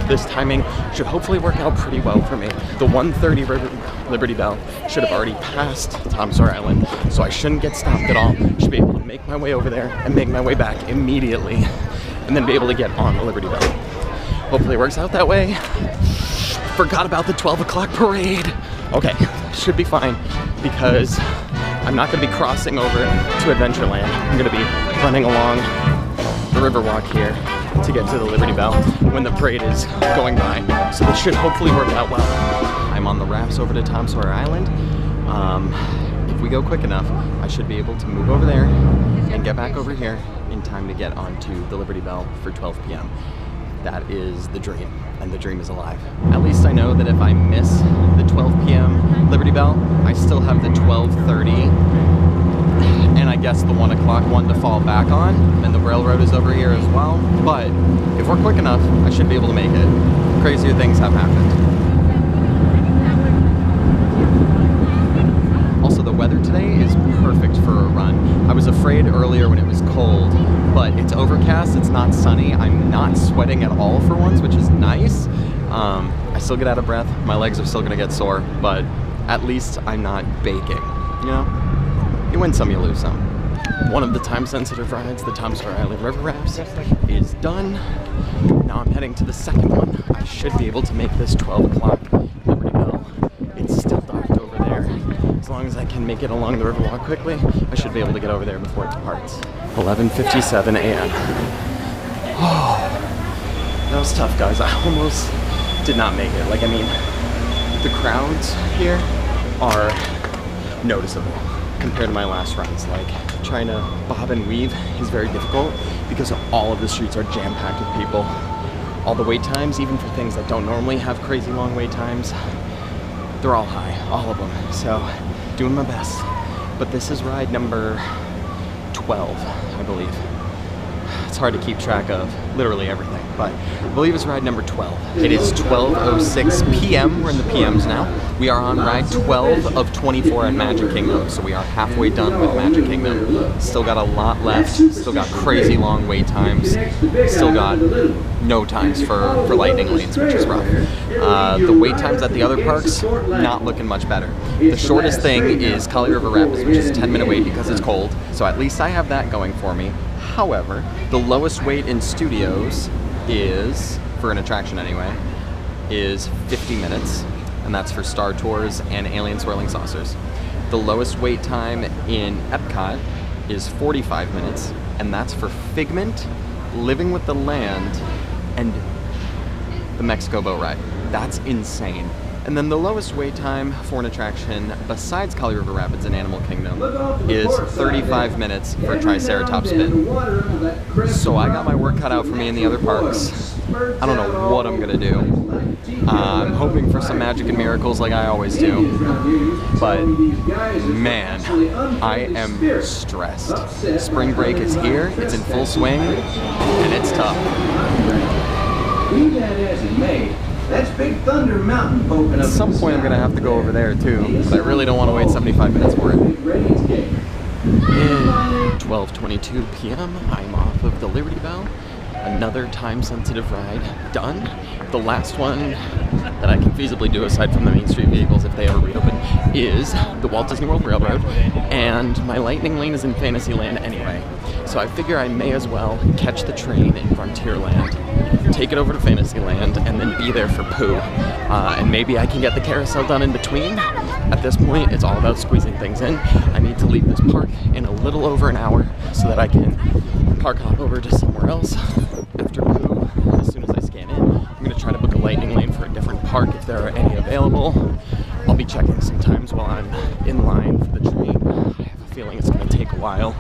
This timing should hopefully work out pretty well for me. The 1:30 Liberty Bell should have already passed Tom Sawyer Island, so I shouldn't get stopped at all. Should be able to make my way over there and make my way back immediately, and then be able to get on the Liberty Bell. Hopefully it works out that way. Forgot about the 12 o'clock parade. Okay, should be fine, because I'm not going to be crossing over to Adventureland. I'm going to be running along the Riverwalk here to get to the Liberty Bell when the parade is going by. So this should hopefully work out well. I'm on the rafts over to Tom Sawyer Island. If we go quick enough, I should be able to move over there and get back over here in time to get onto the Liberty Bell for 12 p.m. That is the dream, and the dream is alive. At least I know that if I miss the 12 p.m. Liberty Bell, I still have the 12:30, and I guess the 1 o'clock one to fall back on, and the railroad is over here as well. But if we're quick enough, I should be able to make it. Crazier things have happened. Also, the weather today is perfect for a run. I was afraid earlier when it was cold, but it's overcast, it's not sunny. I'm not sweating at all for once, which is nice. I still get out of breath, my legs are still gonna get sore, but at least I'm not baking, you know? You win some, you lose some. One of the time-sensitive rides, the Tom Sawyer Island River Rafts, is done. Now I'm heading to the second one. I should be able to make this 12 o'clock Liberty Bell. It's still dark over there. As long as I can make it along the Riverwalk quickly, I should be able to get over there before it departs. 11:57 a.m. Oh, that was tough, guys. I almost did not make it. Like, I mean, the crowds here are noticeable compared to my last runs. Like, trying to bob and weave is very difficult because all of the streets are jam-packed with people. All the wait times, even for things that don't normally have crazy long wait times, they're all high, all of them. So, doing my best. But this is ride number 12, I believe. It's hard to keep track of literally everything, but I believe it's ride number 12. It is 12:06 p.m. We're in the PMs now. We are on ride 12 of 24 at Magic Kingdom, so we are halfway done with Magic Kingdom. Still got a lot left, still got crazy long wait times, still got no times for lightning lanes, which is rough. The wait times at the other parks, not looking much better. The shortest thing is Kali River Rapids, which is a 10-minute wait because it's cold, so at least I have that going for me. However, the lowest wait in studios is, for an attraction anyway, is 50 minutes, and that's for Star Tours and Alien Swirling Saucers. The lowest wait time in Epcot is 45 minutes, and that's for Figment, Living with the Land, and the Mexico Boat Ride. That's insane. And then the lowest wait time for an attraction besides Kali River Rapids and Animal Kingdom is 35 minutes for a Triceratops spin. So I got my work cut out for me in the other parks. I don't know what I'm gonna do. I'm hoping for some magic and miracles like I always do. But man, I am stressed. Spring break is here, it's in full swing, and it's tough. Be that as it may, that's Big Thunder Mountain poking up. At some point I'm gonna have to go over there too, but I really don't want to wait 75 minutes for it. 12:22 p.m. I'm off of the Liberty Bell. Another time-sensitive ride done. The last one that I can feasibly do, aside from the Main Street vehicles if they ever reopen, is the Walt Disney World Railroad, and my lightning lane is in Fantasyland anyway. So I figure I may as well catch the train in Frontierland, take it over to Fantasyland, and then be there for Pooh. And maybe I can get the carousel done in between. At this point, it's all about squeezing things in. I need to leave this park in a little over an hour so that I can park hop over to somewhere else after Pooh. As soon as I scan in, I'm going to try to book a lightning lane for a different park if there are any available. I'll be checking sometimes while I'm in line for the train. I have a feeling it's going to take a while,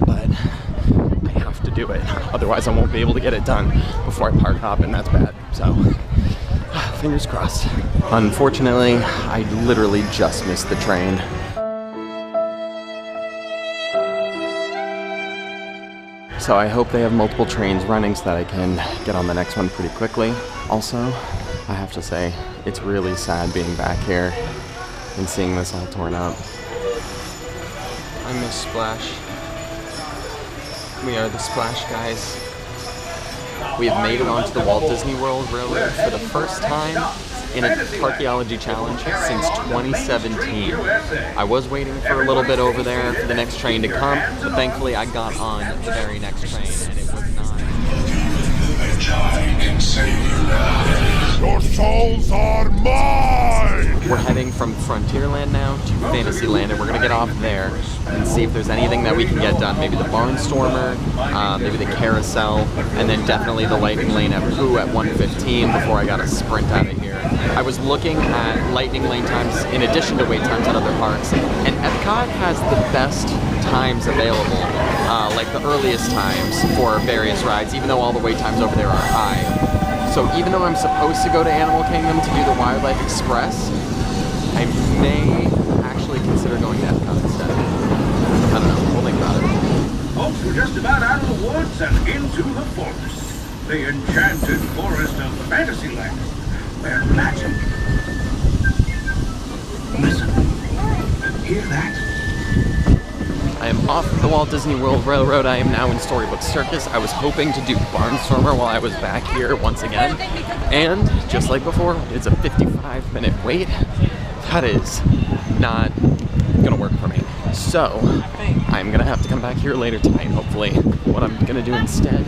but I have to do it. Otherwise, I won't be able to get it done before I park hop, and that's bad. So, fingers crossed. Unfortunately, I literally just missed the train. So I hope they have multiple trains running so that I can get on the next one pretty quickly. Also, I have to say, it's really sad being back here and seeing this all torn up. I miss Splash. We are the Splash guys. We have made it onto the Walt Disney World Railroad for the first time in a Parkeology challenge since 2017. I was waiting for a little bit over there for the next train to come, but thankfully I got on the very next train and it was not. A child can save your life. Your souls are mine! We're heading from Frontierland now to Fantasyland, and we're gonna get off there and see if there's anything that we can get done. Maybe the Barnstormer, maybe the Carousel, and then definitely the Lightning Lane at Pooh at 1:15 before I gotta sprint out of here. I was looking at Lightning Lane times in addition to wait times at other parks, and Epcot has the best times available, like the earliest times for various rides, even though all the wait times over there are high. So even though I'm supposed to go to Animal Kingdom to do the Wildlife Express, I may actually consider going to Epcot instead. I don't know, we'll think about it. Folks, we're just about out of the woods and into the forest. The enchanted forest of Fantasyland, where magic... Listen, hear that? I am off the Walt Disney World Railroad. I am now in Storybook Circus. I was hoping to do Barnstormer while I was back here once again. And just like before, it's a 55-minute wait. That is not gonna work for me. So I'm gonna have to come back here later tonight, hopefully. What I'm gonna do instead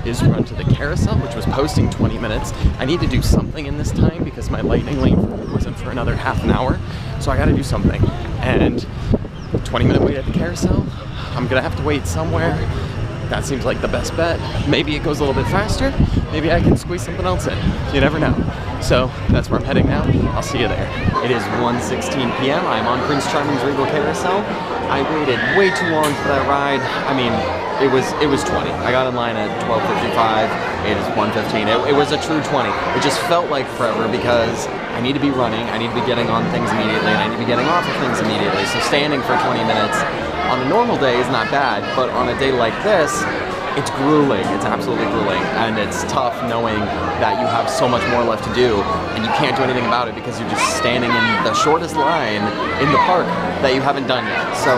is run to the Carousel, which was posting 20 minutes. I need to do something in this time because my Lightning Lane wasn't for another half an hour. So I gotta do something. And 20-minute wait at the Carousel, I'm gonna have to wait somewhere. That seems like the best bet. Maybe it goes a little bit faster. Maybe I can squeeze something else in. You never know. So that's where I'm heading now. I'll see you there. It is 1:16 p.m. I'm on Prince Charming's Regal Carousel. I waited way too long for that ride. I mean, it was 20. I got in line at 12:55. It is 1:15. It was a true 20. It just felt like forever because I need to be running, I need to be getting on things immediately, and I need to be getting off of things immediately. So standing for 20 minutes on a normal day is not bad, but on a day like this, it's grueling. It's absolutely grueling, and it's tough knowing that you have so much more left to do, and you can't do anything about it because you're just standing in the shortest line in the park that you haven't done yet. So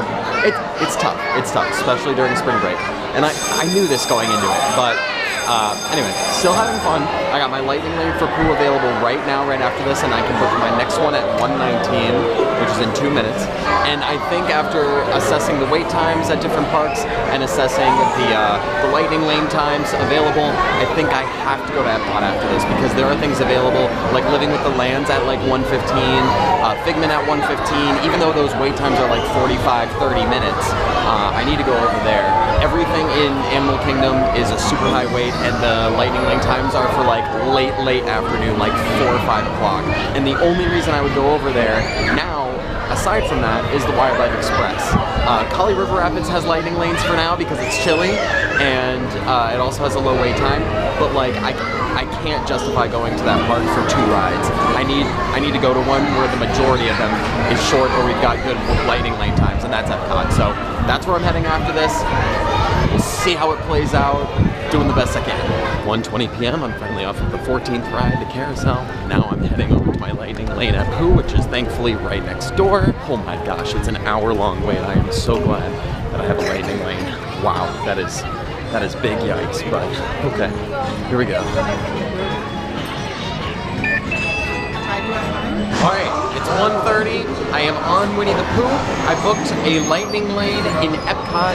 it's tough. It's tough, especially during spring break. And I knew this going into it, but anyway, still having fun. I got my Lightning Lane for Pooh available right now, right after this, and I can book my next one at 1:19, which is in 2 minutes. And I think after assessing the wait times at different parks and assessing the Lightning Lane times available, I think I have to go to Epcot after this because there are things available like Living with the Lands at like 1:15, Figment at 1:15. Even though those wait times are like 45, 30 minutes, I need to go over there. Everything in Animal Kingdom is a super high wait, and the Lightning Lane times are for like late afternoon, like 4 or 5 o'clock. And the only reason I would go over there now, aside from that, is the Wildlife Express. Kali River Rapids has Lightning Lanes for now because it's chilly, and it also has a low wait time. But like I can't justify going to that park for 2 rides. I need to go to one where the majority of them is short, or we've got good Lightning Lane times, and that's Epcot. So that's where I'm heading after this. We'll see how it plays out. Doing the best I can. 1:20 p.m. I'm finally off of the 14th ride, the Carousel. Now I'm heading over to my Lightning Lane at Pooh, which is thankfully right next door. Oh my gosh, it's an hour-long wait. I am so glad that I have a Lightning Lane. Wow, that is big yikes, but okay, here we go. All right, it's 1:30. I am on Winnie the Pooh. I booked a Lightning Lane in Epcot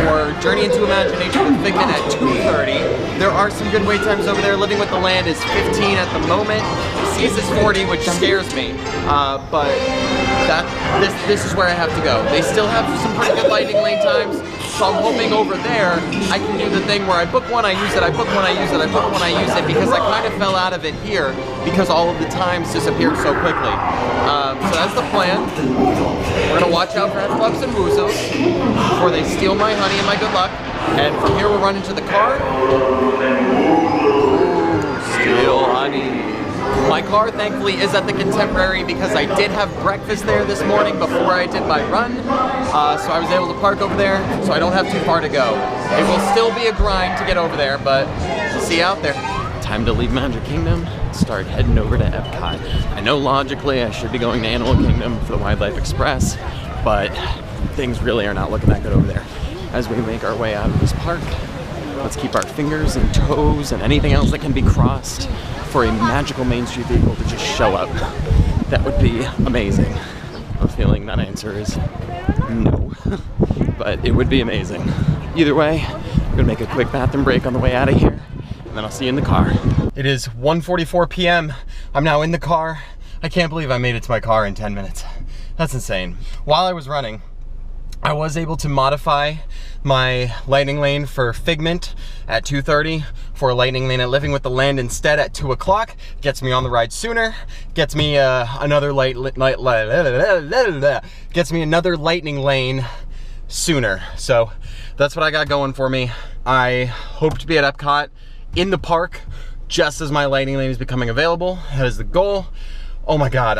for Journey into Imagination with Figment at 2:30. There are some good wait times over there. Living with the Land is 15 at the moment. Seas is 40, which scares me. But this is where I have to go. They still have some pretty good Lightning Lane times. So I'm hoping over there I can do the thing where I book one, I use it, I book one, I use it, I book one, I use it, because I kind of fell out of it here because all of the times disappeared so quickly. So that's the plan. We're gonna watch out for Hedgebugs and Woozos before they steal my honey and my good luck. And from here we'll run into the car. Steal honey. My car, thankfully, is at the Contemporary because I did have breakfast there this morning before I did my run. So I was able to park over there, so I don't have too far to go. It will still be a grind to get over there, but we'll see you out there. Time to leave Magic Kingdom, start heading over to Epcot. I know logically I should be going to Animal Kingdom for the Wildlife Express, but things really are not looking that good over there. As we make our way out of this park, let's keep our fingers and toes and anything else that can be crossed for a magical Main Street vehicle to just show up. That would be amazing. I'm feeling that answer is no, but it would be amazing. Either way, I'm gonna make a quick bathroom break on the way out of here, and then I'll see you in the car. It is 1:44 p.m. I'm now in the car. I can't believe I made it to my car in 10 minutes. That's insane. While I was running, I was able to modify my lightning lane for Figment at 2:30 for a lightning lane at Living with the Land instead at 2 o'clock. Gets me on the ride sooner. Gets me another lightning lane sooner. So that's what I got going for me. I hope to be at Epcot in the park just as my lightning lane is becoming available. That is the goal. Oh my God,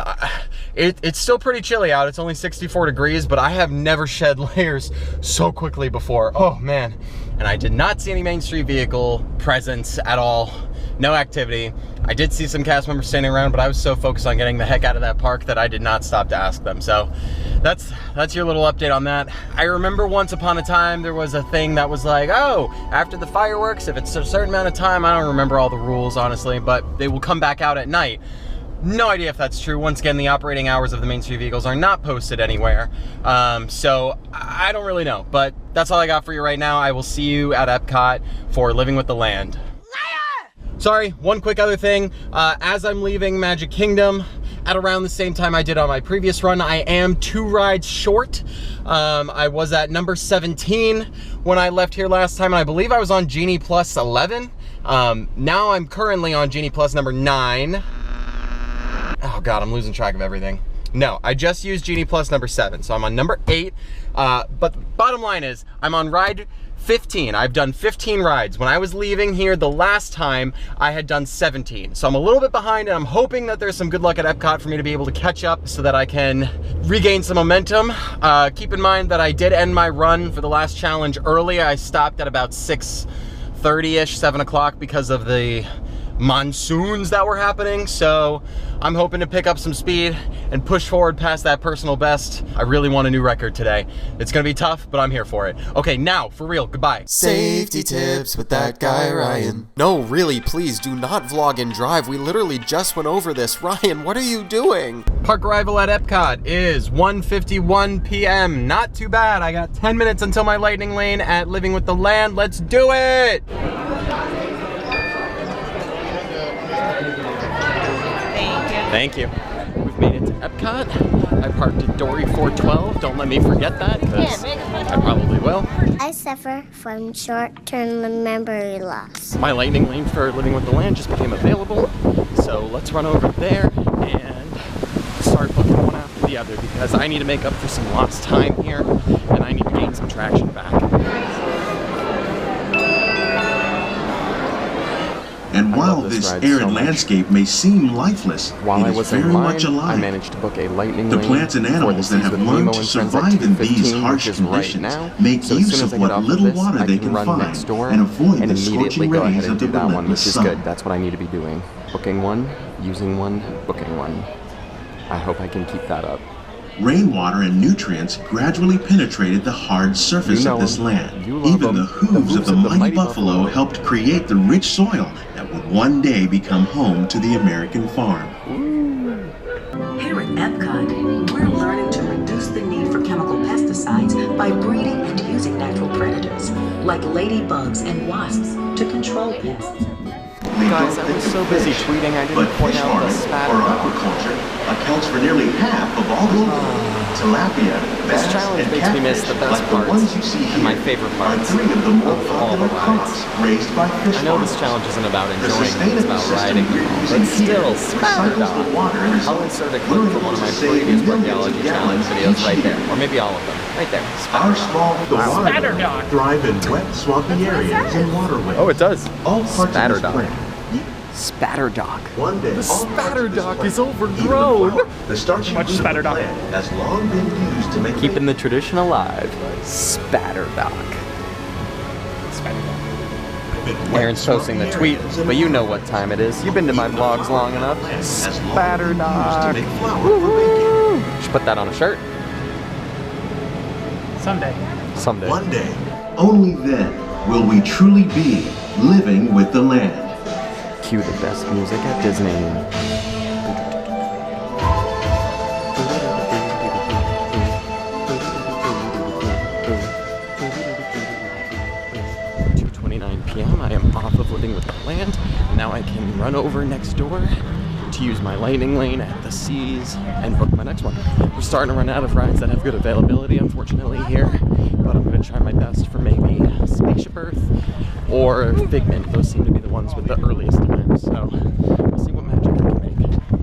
it's still pretty chilly out. It's only 64 degrees, but I have never shed layers so quickly before. Oh man, and I did not see any Main Street vehicle presence at all. No activity. I did see some cast members standing around, but I was so focused on getting the heck out of that park that I did not stop to ask them. So that's your little update on that. I remember once upon a time there was a thing that was like, oh, after the fireworks, if it's a certain amount of time, I don't remember all the rules honestly, but they will come back out at night. No idea if that's true. Once again, the operating hours of the Main Street vehicles are not posted anywhere. So I don't really know, but that's all I got for you right now. I will see you at Epcot for Living with the Land. Sorry, one quick other thing. As I'm leaving Magic Kingdom at around the same time I did on my previous run, I am 2 rides short. I was at number 17 when I left here last time, and I believe I was on Genie Plus 11. Now I'm currently on Genie Plus number 9. Oh God, I'm losing track of everything. No, I just used Genie Plus number 7, so I'm on number 8. But the bottom line is, I'm on ride 15. I've done 15 rides. When I was leaving here the last time, I had done 17. So I'm a little bit behind, and I'm hoping that there's some good luck at Epcot for me to be able to catch up so that I can regain some momentum. Keep in mind that I did end my run for the last challenge early. I stopped at about 6:30-ish, 7 o'clock because of the monsoons that were happening, so I'm hoping to pick up some speed and push forward past that personal best. I really want a new record today. It's gonna be tough, but I'm here for it. Okay, now, for real, goodbye. Safety tips with that guy Ryan. No, really, please do not vlog and drive. We literally just went over this. Ryan, what are you doing? Park arrival at Epcot is 1:51 p.m. Not too bad. I got 10 minutes until my lightning lane at Living with the Land. Let's do it! Thank you. We've made it to Epcot. I parked at Dory 412. Don't let me forget that, because I probably will. I suffer from short-term memory loss. My lightning lane for Living with the Land just became available, so let's run over there and start booking one after the other, because I need to make up for some lost time here, and I need to gain some traction back. And while this arid landscape may seem lifeless, it is very much alive. I managed to book a lightning the lane plants and animals that have learned to survive in these harsh conditions make use of what little water they can find and avoid the scorching rays of the relentless sun. Good. That's what I need to be doing. Booking one, using one, booking one. I hope I can keep that up. Rainwater and nutrients gradually penetrated the hard surface of this land. Even the hooves of the mighty buffalo helped create the rich soil that would one day become home to the American farm. Here at Epcot, we're learning to reduce the need for chemical pesticides by breeding and using natural predators, like ladybugs and wasps, to control pests. Guys, I was so busy tweeting I didn't point out the spatter. Or aquaculture accounts for nearly half of all global tilapia, bass, and catfish, like the ones you see here, my favorite parts are 3 of the more popular crops raised by fish I know this challenge isn't about enjoying, it's about riding, but still, spatter dog. I'll insert a clip from one of my previous Parkeology challenge videos right there, or maybe all of them, right there. Our small spatter dog thrive in wet, swampy areas and waterways. Oh, it does. All parts spatter of this dog. plant. Spatter dog. One day, the spatter dog is overgrown. The starchy much spatter dog has long been used to make keeping the tradition alive. Spatter dog. Aaron's posting the tweet, but you know what time it is. You've been to my vlogs long enough. Spatter dog. Woo-hoo. Should put that on a shirt. Someday. Someday. One day, only then will we truly be living with the land. Cue the best music at Disney. p.m. I am off of everything with the land. And now I can run over next door to use my lightning lane at the Seas and book my next one. We're starting to run out of rides that have good availability, unfortunately, here, but I'm going to try my best for maybe Spaceship Earth or Figment. Those seem to be the ones with the earliest times, so we'll see what magic I can make.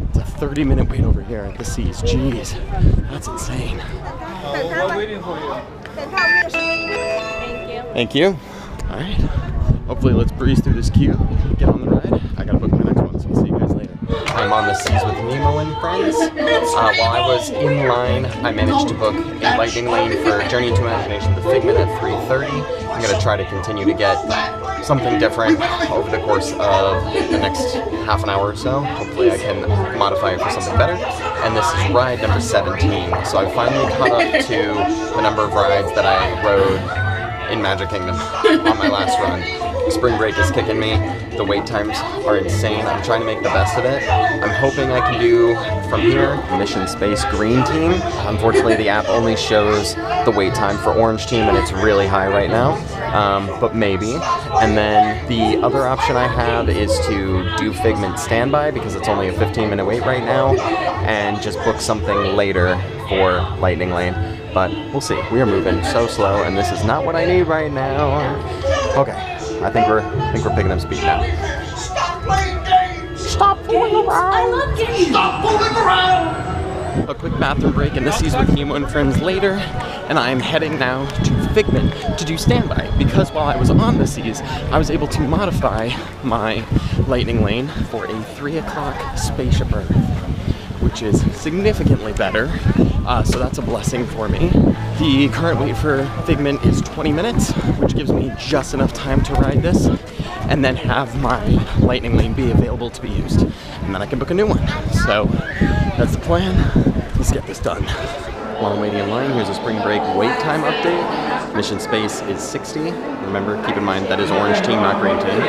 It's a 30-minute wait over here at the Seas. Jeez, that's insane. We're waiting for you. Thank you. All right. Hopefully, let's breeze through this queue, get on the ride. I gotta book my next one, so I'll see you guys later. I'm on the Seas with Nemo and friends. While I was in line, I managed to book a lightning lane for Journey into Imagination, the Figment at 3:30. I'm gonna try to continue to get something different over the course of the next half an hour or so. Hopefully I can modify it for something better. And this is ride number 17. So I finally caught up to the number of rides that I rode in Magic Kingdom on my last run. Spring break is kicking me. The wait times are insane. I'm trying to make the best of it. I'm hoping I can do from here Mission Space Green Team. Unfortunately, the app only shows the wait time for Orange Team, and it's really high right now. But maybe. And then the other option I have is to do Figment Standby, because it's only a 15-minute wait right now, and just book something later for Lightning Lane. But we'll see. We are moving so slow, and this is not what I need right now. Okay, I think we're picking up speed now. Stop fooling around! I love games! Stop fooling around! A quick bathroom break in the Seas with Nemo and friends later, and I am heading now to Figment to do Standby, because while I was on the Seas, I was able to modify my lightning lane for a 3 o'clock Spaceship Earth, which is significantly better, so that's a blessing for me. The current wait for Figment is 20 minutes, which gives me just enough time to ride this, and then have my lightning lane be available to be used, and then I can book a new one. So that's the plan. Let's get this done. While I'm waiting in line, here's a spring break wait time update. Mission Space is 60. Remember, keep in mind that is Orange Team, not Green Team.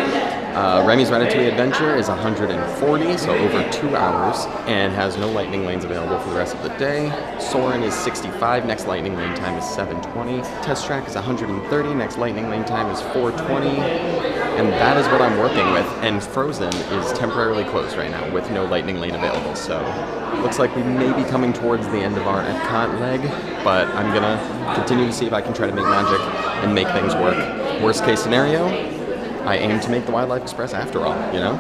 Remy's Ratatouille Adventure is 140, so over 2 hours, and has no lightning lanes available for the rest of the day. Soarin' is 65, next lightning lane time is 7:20. Test Track is 130, next lightning lane time is 4:20, and that is what I'm working with. And Frozen is temporarily closed right now with no lightning lane available, so looks like we may be coming towards the end of our Epcot leg, but I'm gonna continue to see if I can try to make magic and make things work. Worst case scenario, I aim to make the Wildlife Express after all, you know?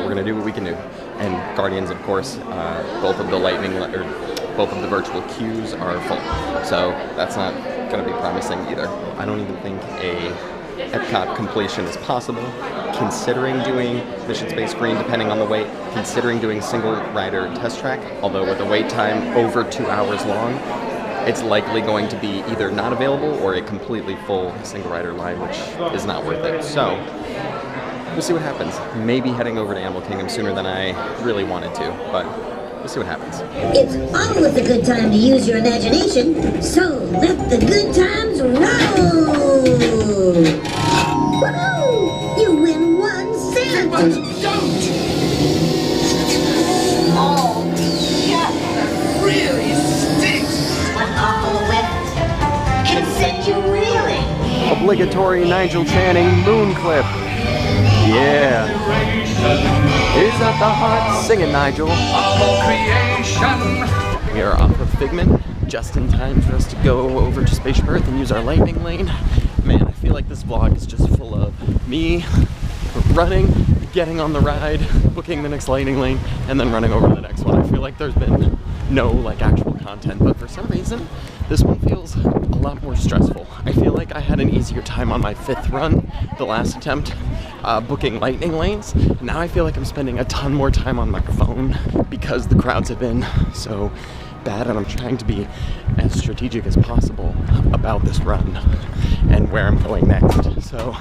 We're gonna do what we can do. And Guardians, of course, both of the virtual queues are full. So that's not gonna be promising either. I don't even think a Epcot completion is possible, considering doing Mission Space Green, depending on the wait, considering doing single rider Test Track, although with a wait time over 2 hours long, it's likely going to be either not available or a completely full single rider line, which is not worth it. So we'll see what happens. Maybe heading over to Animal Kingdom sooner than I really wanted to, but we'll see what happens. It's always a good time to use your imagination, so let the good times roll! Woohoo! You win 1 cent! But don't! Oh, yeah, really stinks! What awful wet can send you reeling! Obligatory Nigel Channing moon clip. Yeah. Is that the heart singing, Nigel? We are off of Figment, just in time for us to go over to Spaceship Earth and use our lightning lane. Man, I feel like this vlog is just full of me running, getting on the ride, booking the next lightning lane, and then running over to the next one. I feel like there's been no actual content, but for some reason, this one feels a lot more stressful. I feel like I had an easier time on my 5th run, the last attempt, booking lightning lanes. Now I feel like I'm spending a ton more time on my phone because the crowds have been so bad, and I'm trying to be as strategic as possible about this run and where I'm going next. So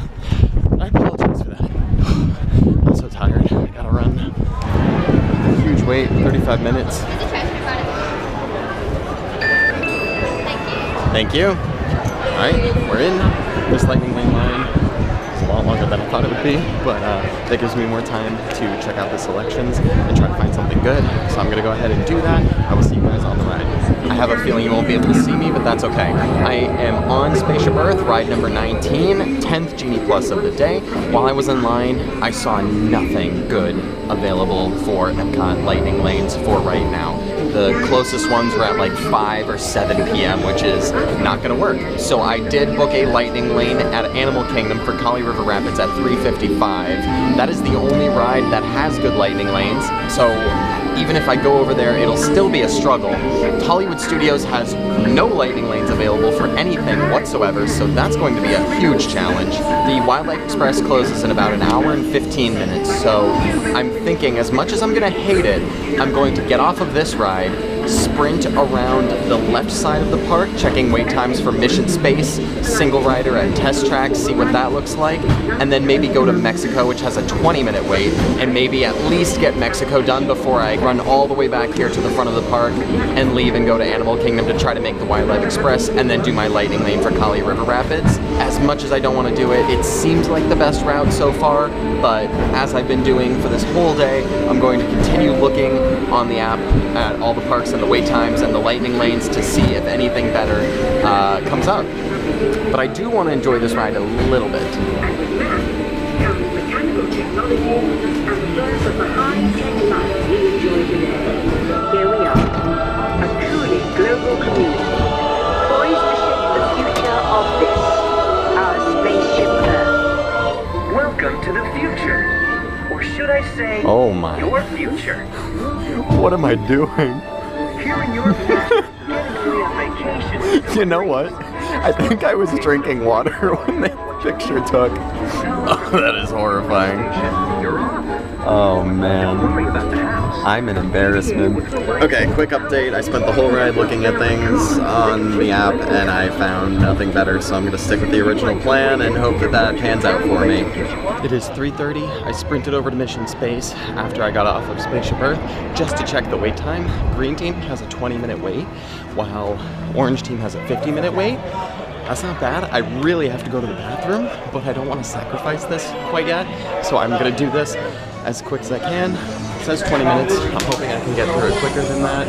I apologize for that. I'm so tired. I gotta run. Huge wait, 35 minutes. Thank you. All right, we're in. This lightning lane line is a lot longer than I thought it would be. be, but that gives me more time to check out the selections and try to find something good. So I'm gonna go ahead and do that. I will see you guys on the ride. I have a feeling you won't be able to see me, but that's okay. I am on Spaceship Earth, ride number 19, 10th Genie Plus of the day. While I was in line, I saw nothing good available for Epcot Lightning Lanes for right now. The closest ones were at like 5 or 7 p.m., which is not gonna work. So I did book a Lightning Lane at Animal Kingdom for Kali River Rapids at 3:55. That is the only ride that has good Lightning Lanes. So even if I go over there, it'll still be a struggle. Hollywood Studios has no Lightning Lanes available for anything whatsoever, so that's going to be a huge challenge. The Wildlife Express closes in about an hour and 15 minutes, so I'm thinking as much as I'm gonna hate it, I'm going to get off of this ride, sprint around the left side of the park, checking wait times for Mission Space, single rider at Test Track, see what that looks like, and then maybe go to Mexico, which has a 20-minute wait, and maybe at least get Mexico done before I run all the way back here to the front of the park and leave and go to Animal Kingdom to try to make the Wildlife Express and then do my Lightning Lane for Kali River Rapids. As much as I don't want to do it, it seems like the best route so far, but as I've been doing for this whole day, I'm going to continue looking on the app at all the parks and the wait times and the Lightning Lanes to see if anything better comes up. But I do want to enjoy this ride a little bit. Mechanical technology and observe of the high-tech life we enjoy today. Here we are, a truly global community, poised to shape the future of this, our spaceship Earth. Welcome to the future, or should I say, oh my, your future. What am I doing? Here in your future, getting away on vacation. You know what? I think I was drinking water when the picture took. Oh, that is horrifying. Oh man, I'm an embarrassment. Okay, quick update. I spent the whole ride looking at things on the app and I found nothing better, so I'm gonna stick with the original plan and hope that that pans out for me. It is 3:30. I sprinted over to Mission Space after I got off of Spaceship Earth just to check the wait time. Green team has a 20-minute wait, while Orange team has a 50-minute wait. That's not bad. I really have to go to the bathroom, but I don't want to sacrifice this quite yet, so I'm gonna do this as quick as I can. It says 20 minutes. I'm hoping I can get through it quicker than that.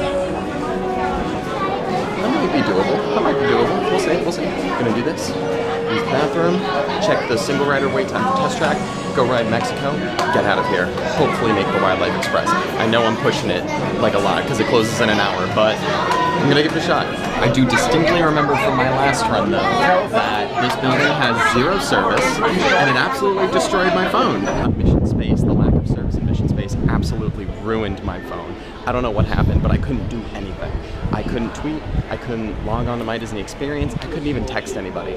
That might be doable. That might be doable. We'll see. We'll see. Gonna do this. Use the bathroom. Check the single rider wait time for Test Track. Go ride Mexico. Get out of here. Hopefully make the Wildlife Express. I know I'm pushing it like a lot because it closes in an hour, but I'm gonna give it a shot. I do distinctly remember from my last run though that this building has zero service and it absolutely destroyed my phone. Mission Space, the lack of service in Mission Space absolutely ruined my phone. I don't know what happened, but I couldn't do anything. I couldn't tweet, I couldn't log on to My Disney Experience, I couldn't even text anybody.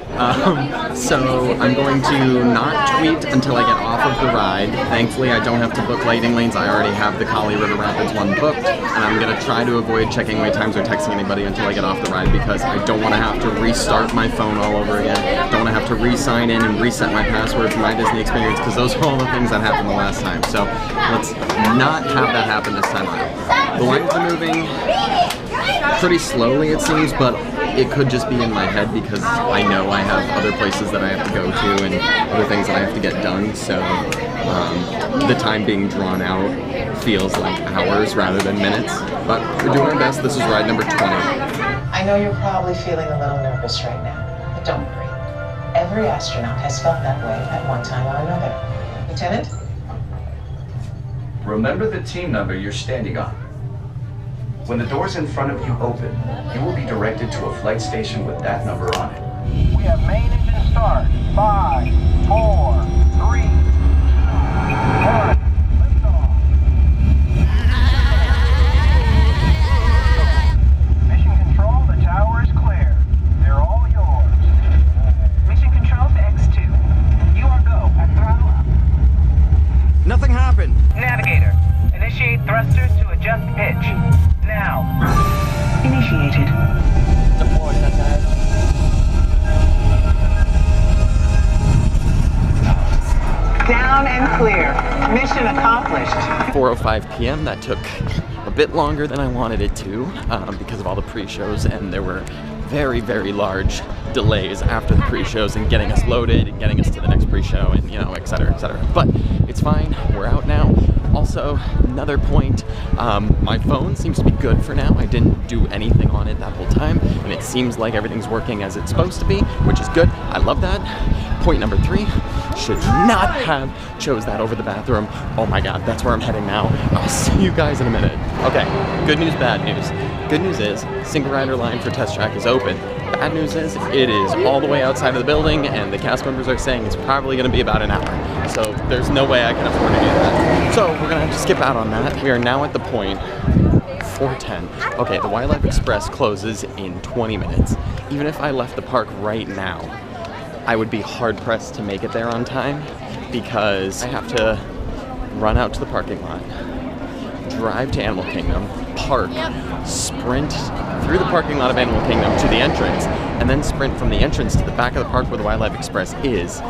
So I'm going to not tweet until I get off of the ride. Thankfully I don't have to book Lightning Lanes, I already have the Kali River Rapids one booked, and I'm going to try to avoid checking wait times or texting anybody until I get off the ride because I don't want to have to restart my phone all over again. Don't want to have to re-sign in and reset my password for My Disney Experience because those are all the things that happened the last time. So let's not have that happen this time around. The lines are moving pretty slowly it seems, but it could just be in my head because I know I have other places that I have to go to and other things that I have to get done, so the time being drawn out feels like hours rather than minutes, but we're doing our best. This is ride number 20. I know you're probably feeling a little nervous right now, but don't worry. Every astronaut has felt that way at one time or another. Lieutenant? Remember the team number you're standing on. When the doors in front of you open, you will be directed to a flight station with that number on it. We have main engine start. 5, 4, 3, 2, 1. Mission control, the tower is clear. They're all yours. Mission control to X2. You are go at throttle up. Nothing happened. Navigator, initiate thrusters to adjust pitch. Now. Initiated. Deploy that. Down and clear. Mission accomplished. 4:05 p.m. That took a bit longer than I wanted it to because of all the pre-shows, and there were very, very large delays after the pre-shows and getting us loaded and getting us to the next pre-show and, you know, et cetera, et cetera. But it's fine, we're out now. Also, another point, my phone seems to be good for now. I didn't do anything on it that whole time, and it seems like everything's working as it's supposed to be, which is good. I love that. Point number 3, should not have chose that over the bathroom. Oh my God, that's where I'm heading now. I'll see you guys in a minute. Okay, good news, bad news. Good news is, single rider line for Test Track is open. Bad news is, it is all the way outside of the building, and the cast members are saying it's probably gonna be about an hour. So there's no way I can afford to do that. So we're gonna have to skip out on that. We are now at the point 4:10. Okay, the Wildlife Express closes in 20 minutes. Even if I left the park right now, I would be hard-pressed to make it there on time because I have to run out to the parking lot, drive to Animal Kingdom, park, sprint through the parking lot of Animal Kingdom to the entrance, and then sprint from the entrance to the back of the park where the Wildlife Express is.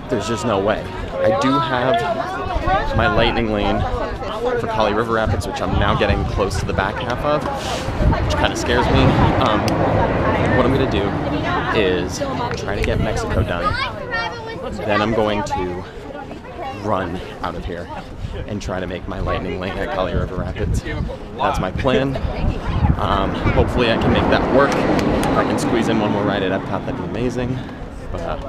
There's just no way. I do have my lightning lane for Kali River Rapids, which I'm now getting close to the back half of, which kind of scares me. What I'm going to do is try to get Mexico done. Then I'm going to run out of here and try to make my lightning lane at Kali River Rapids. That's my plan. Hopefully I can make that work. If I can squeeze in one more ride at Epcot, that'd be amazing. But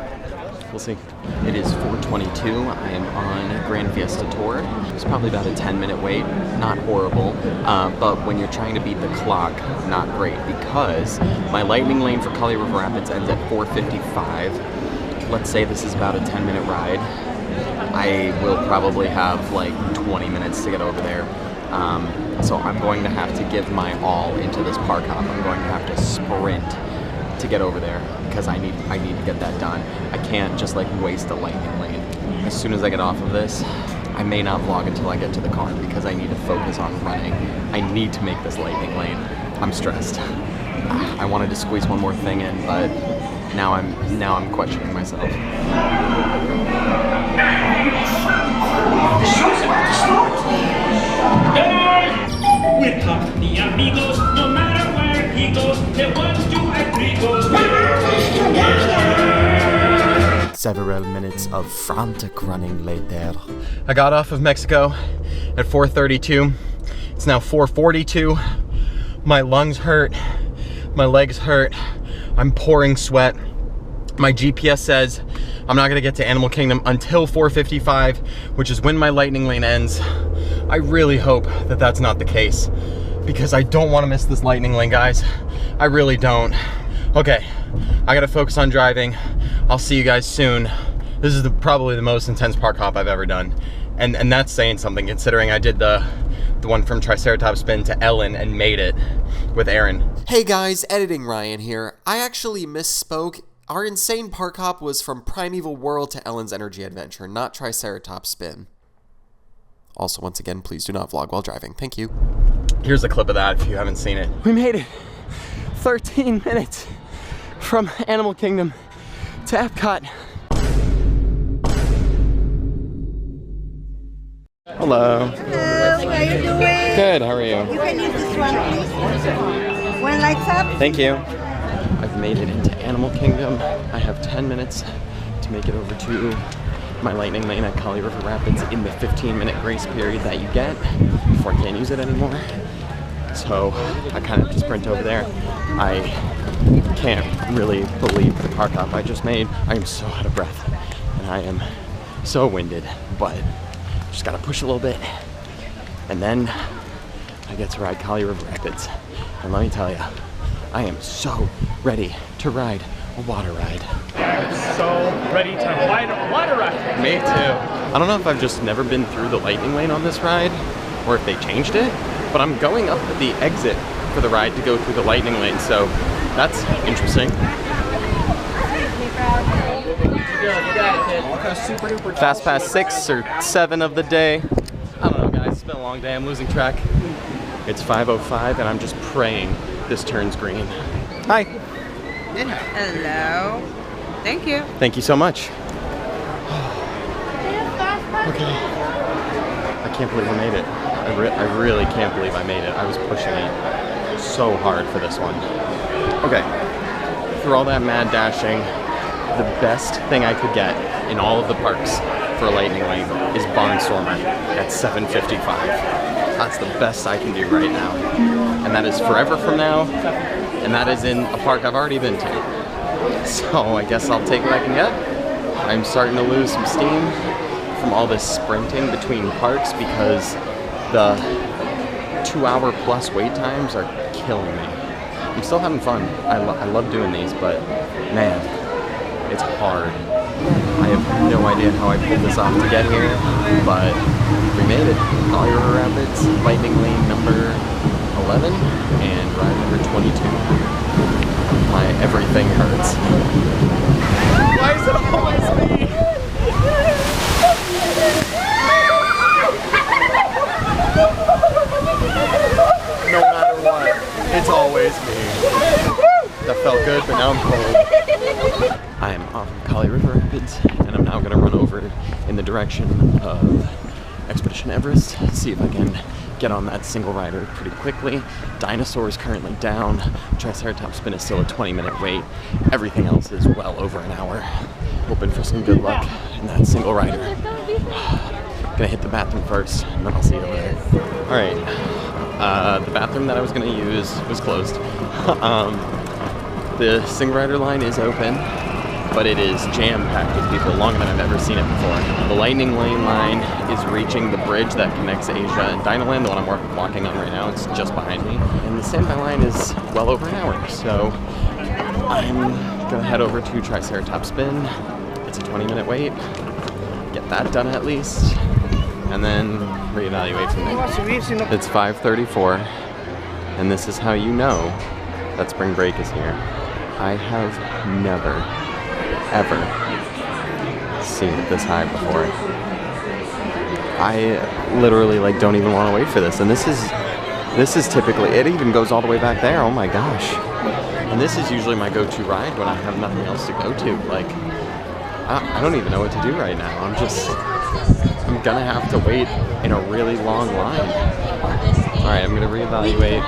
we'll see. It is 4:22. I am on Grand Fiesta Tour. It's probably about a 10-minute wait. Not horrible, but when you're trying to beat the clock, not great, because my lightning lane for Kali River Rapids ends at 4:55. Let's say this is about a 10-minute ride. I will probably have like 20 minutes to get over there. So I'm going to have to give my all into this park hop. I'm going to have to sprint to get over there because I need to get that done. I can't just like waste a lightning lane. As soon as I get off of this, I may not vlog until I get to the car because I need to focus on running. I need to make this lightning lane. I'm stressed. I wanted to squeeze one more thing in, but now I'm questioning myself. The show's about to start. We're company amigos, no matter where he goes. The 1, 2, and 3 goes. Several minutes of frantic running later. I got off of Mexico at 4:32. It's now 4:42. My lungs hurt. My legs hurt. I'm pouring sweat. My GPS says I'm not gonna get to Animal Kingdom until 4:55, which is when my lightning lane ends. I really hope that that's not the case because I don't want to miss this lightning lane, guys. I really don't. Okay, I gotta focus on driving. I'll see you guys soon. This is probably the most intense park hop I've ever done. And that's saying something considering I did the one from Triceratops Spin to Ellen and made it with Aaron. Hey guys, Editing Ryan here. I actually misspoke. Our insane park hop was from Primeval World to Ellen's Energy Adventure, not Triceratops Spin. Also, once again, please do not vlog while driving. Thank you. Here's a clip of that if you haven't seen it. We made it. 13 minutes from Animal Kingdom to Epcot. Hello. Hello, how are you doing? Good, how are you? You can use this one, please. One lights up. Thank you. I've made it into Animal Kingdom. I have 10 minutes to make it over to my lightning lane at Kali River Rapids in the 15-minute grace period that you get before I can't use it anymore. So I kind of have to sprint over there. I can't really believe the park hop I just made. I am so out of breath and I am so winded, but just gotta push a little bit and then I get to ride Kali River Rapids. And let me tell you, I am so ready to ride a water ride. I'm so ready to ride a water ride. Me too. I don't know if I've just never been through the lightning lane on this ride or if they changed it, but I'm going up at the exit for the ride to go through the lightning lane, so that's interesting. Fast Pass 6 or 7 of the day. I don't know, guys, it's been a long day. I'm losing track. It's 5:05 and I'm just praying this turns green. Hi. Hello. Thank you. Thank you so much. Okay. I can't believe I made it. I really can't believe I made it. I was pushing it so hard for this one. Okay. through all that mad dashing, the best thing I could get in all of the parks for a lightning lane is Barnstormer at $7.55. That's the best I can do right now. And that is forever from now, and that is in a park I've already been to. So I guess I'll take what I can get. I'm starting to lose some steam from all this sprinting between parks because the 2-hour plus wait times are killing me. I'm still having fun. I love doing these, but man, it's hard. I have no idea how I pulled this off to get here, but we made it. Collier River Rapids, lightning lane number 11, and ride number 22. My everything hurts. Why is it always me? No matter what, it's always me. That felt good, but now I'm cold. I am off of Collier River Rapids, and I'm now going to run over in the direction of Expedition Everest, see if I can get on that single rider pretty quickly. Dinosaur is currently down. Triceratops Spin is still a 20-minute wait. Everything else is well over an hour. Hoping for some good luck in that single rider. Gonna hit the bathroom first, and then I'll see you over there. Alright, the bathroom that I was gonna use was closed. The single rider line is open, but it is jam-packed with people, longer than I've ever seen it before. The lightning lane line is reaching the bridge that connects Asia and Dinoland, the one I'm walking on right now. It's just behind me. And the standby line is well over an hour, so I'm gonna head over to Triceratops Spin. It's a 20-minute wait. Get that done at least, and then reevaluate from there. It's 5:34, and this is how you know that spring break is here. I have never, ever seen it this high before. I literally don't even want to wait for this, and this is typically, it even goes all the way back there. Oh my gosh. And this is usually my go-to ride when I have nothing else to go to. I don't even know what to do right now. I'm gonna have to wait in a really long line. Alright, I'm gonna reevaluate,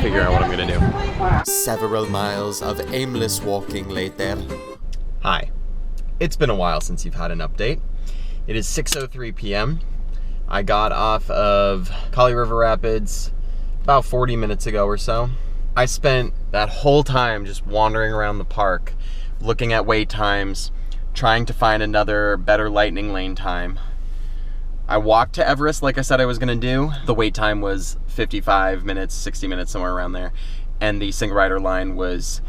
figure out what I'm gonna do. Several miles of aimless walking later. Hi. It's been a while since you've had an update. It is 6:03 p.m. I got off of Collier River Rapids about 40 minutes ago or so. I spent that whole time just wandering around the park, looking at wait times, trying to find another better lightning lane time. I walked to Everest like I said I was gonna do. The wait time was 55 minutes, 60 minutes, somewhere around there. And the single rider line was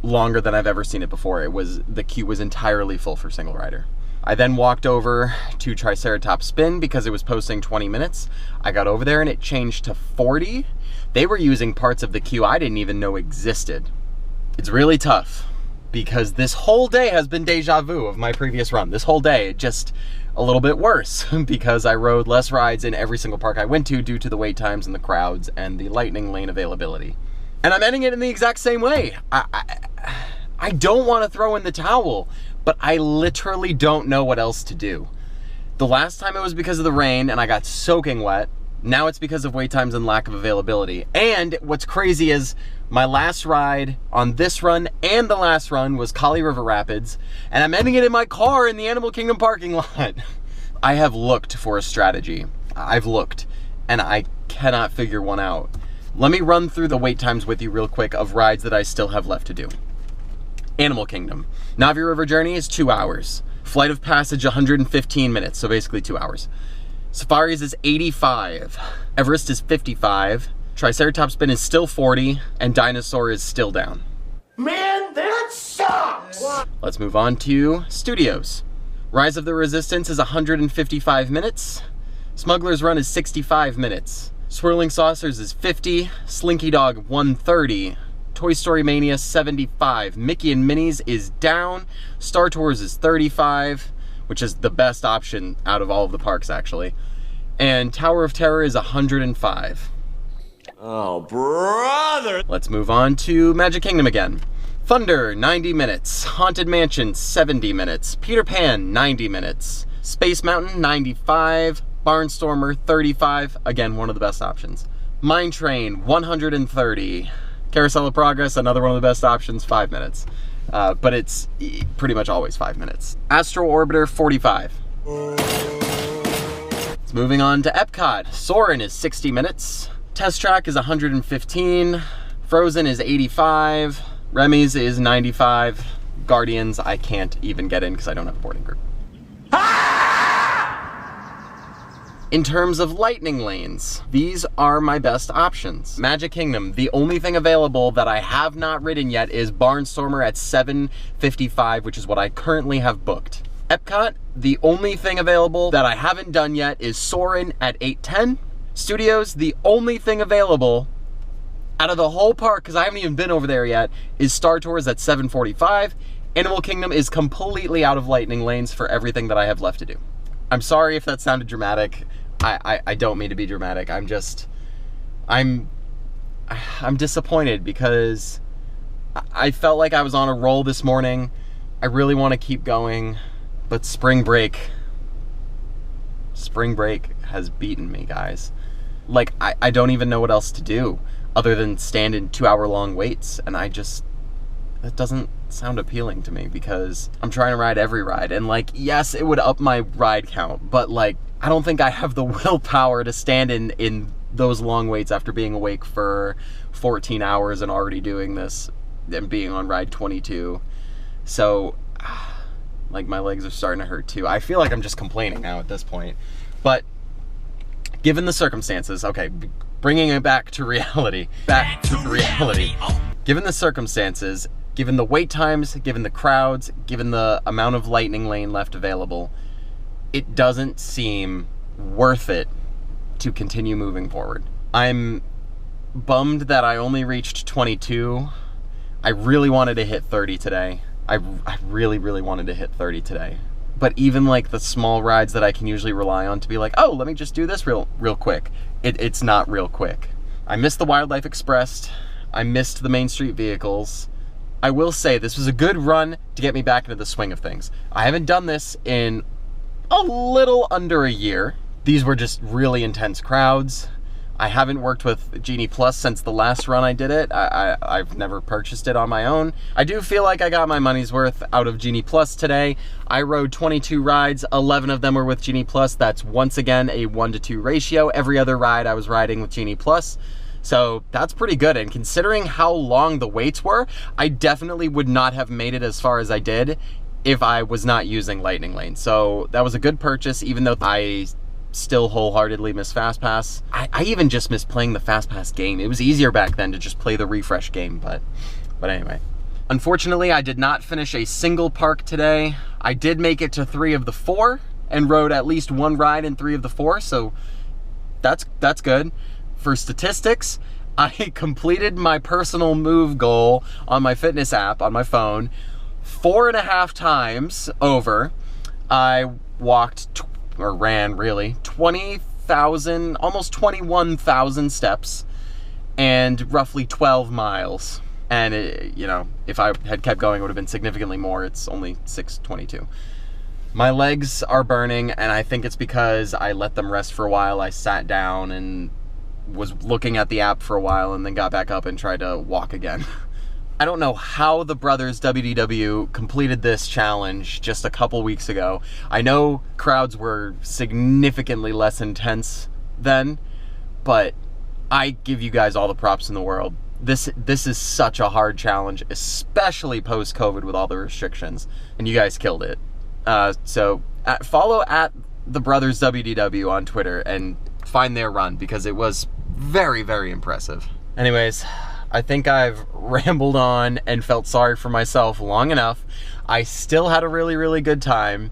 longer than I've ever seen it before. The queue was entirely full for single rider. I then walked over to Triceratops Spin because it was posting 20 minutes. I got over there and it changed to 40. They were using parts of the queue I didn't even know existed. It's really tough, because this whole day has been deja vu of my previous run. This whole day, just a little bit worse, because I rode less rides in every single park I went to due to the wait times and the crowds and the lightning lane availability. And I'm ending it in the exact same way. I don't want to throw in the towel, but I literally don't know what else to do. The last time it was because of the rain and I got soaking wet. Now it's because of wait times and lack of availability. And what's crazy is my last ride on this run and the last run was Collier River Rapids, and I'm ending it in my car in the Animal Kingdom parking lot. I have looked for a strategy. I've looked, and I cannot figure one out. Let me run through the wait times with you real quick of rides that I still have left to do. Animal Kingdom. Navi River Journey is 2 hours. Flight of Passage 115 minutes, so basically 2 hours. Safaris is 85. Everest is 55. Triceratops Spin is still 40, and Dinosaur is still down. Man, that sucks! Let's move on to Studios. Rise of the Resistance is 155 minutes. Smuggler's Run is 65 minutes. Swirling Saucers is 50. Slinky Dog 130. Toy Story Mania 75. Mickey and Minnie's is down. Star Tours is 35, which is the best option out of all of the parks actually. And Tower of Terror is 105. Oh, brother! Let's move on to Magic Kingdom again. Thunder, 90 minutes. Haunted Mansion, 70 minutes. Peter Pan, 90 minutes. Space Mountain, 95. Barnstormer, 35. Again, one of the best options. Mine Train, 130. Carousel of Progress, another one of the best options, 5 minutes. But it's pretty much always 5 minutes. Astro Orbiter, 45. It's moving on to Epcot. Soarin' is 60 minutes. Test Track is 115. Frozen is 85. Remy's is 95. Guardians, I can't even get in because I don't have a boarding group. In terms of lightning lanes, these are my best options. Magic Kingdom, the only thing available that I have not ridden yet is Barnstormer at 7:55, which is what I currently have booked. Epcot, the only thing available that I haven't done yet is Soarin' at 8:10. Studios, the only thing available out of the whole park, because I haven't even been over there yet, is Star Tours at 7:45. Animal Kingdom is completely out of lightning lanes for everything that I have left to do. I'm sorry if that sounded dramatic. I don't mean to be dramatic. I'm disappointed because I felt like I was on a roll this morning. I really want to keep going, but spring break has beaten me, guys. Like, I don't even know what else to do other than stand in 2-hour-long waits, and that doesn't sound appealing to me because I'm trying to ride every ride, and like, yes, it would up my ride count, but like, I don't think I have the willpower to stand in those long waits after being awake for 14 hours and already doing this and being on ride 22. So, like, my legs are starting to hurt too. I feel like I'm just complaining now at this point. But given the circumstances, okay, bringing it back to reality. Given the circumstances, given the wait times, given the crowds, given the amount of lightning lane left available, it doesn't seem worth it to continue moving forward. I'm bummed that I only reached 22. I really wanted to hit 30 today. I really, really wanted to hit 30 today. But even like the small rides that I can usually rely on to be like, oh, let me just do this real quick. It's not real quick. I missed the Wildlife Express. I missed the Main Street vehicles. I will say this was a good run to get me back into the swing of things. I haven't done this in a little under a year. These were just really intense crowds. I haven't worked with Genie Plus since the last run I did it. I've never purchased it on my own. I do feel like I got my money's worth out of Genie Plus today. I rode 22 rides, 11 of them were with Genie Plus. That's once again a 1-to-2 ratio. Every other ride I was riding with Genie Plus. So that's pretty good, and considering how long the waits were, I definitely would not have made it as far as I did if I was not using Lightning Lane. So that was a good purchase, even though I still wholeheartedly miss FastPass. I even just miss playing the FastPass game. It was easier back then to just play the refresh game, but anyway. Unfortunately, I did not finish a single park today. I did make it to 3 of the 4 and rode at least 1 ride in 3 of the 4, so that's good. For statistics, I completed my personal move goal on my fitness app on my phone 4.5 times over. I walked, or ran really, 20,000, almost 21,000 steps and roughly 12 miles. And it, you know, if I had kept going, it would have been significantly more. It's only 6:22. My legs are burning, and I think it's because I let them rest for a while. I sat down and was looking at the app for a while and then got back up and tried to walk again. I don't know how the brothers WDW completed this challenge just a couple weeks ago. I know crowds were significantly less intense then, but I give you guys all the props in the world. This is such a hard challenge, especially post-COVID with all the restrictions, and you guys killed it. So follow at the brothers WDW on Twitter and find their run, because it was very, very impressive. Anyways, I think I've rambled on and felt sorry for myself long enough. I still had a really, really good time.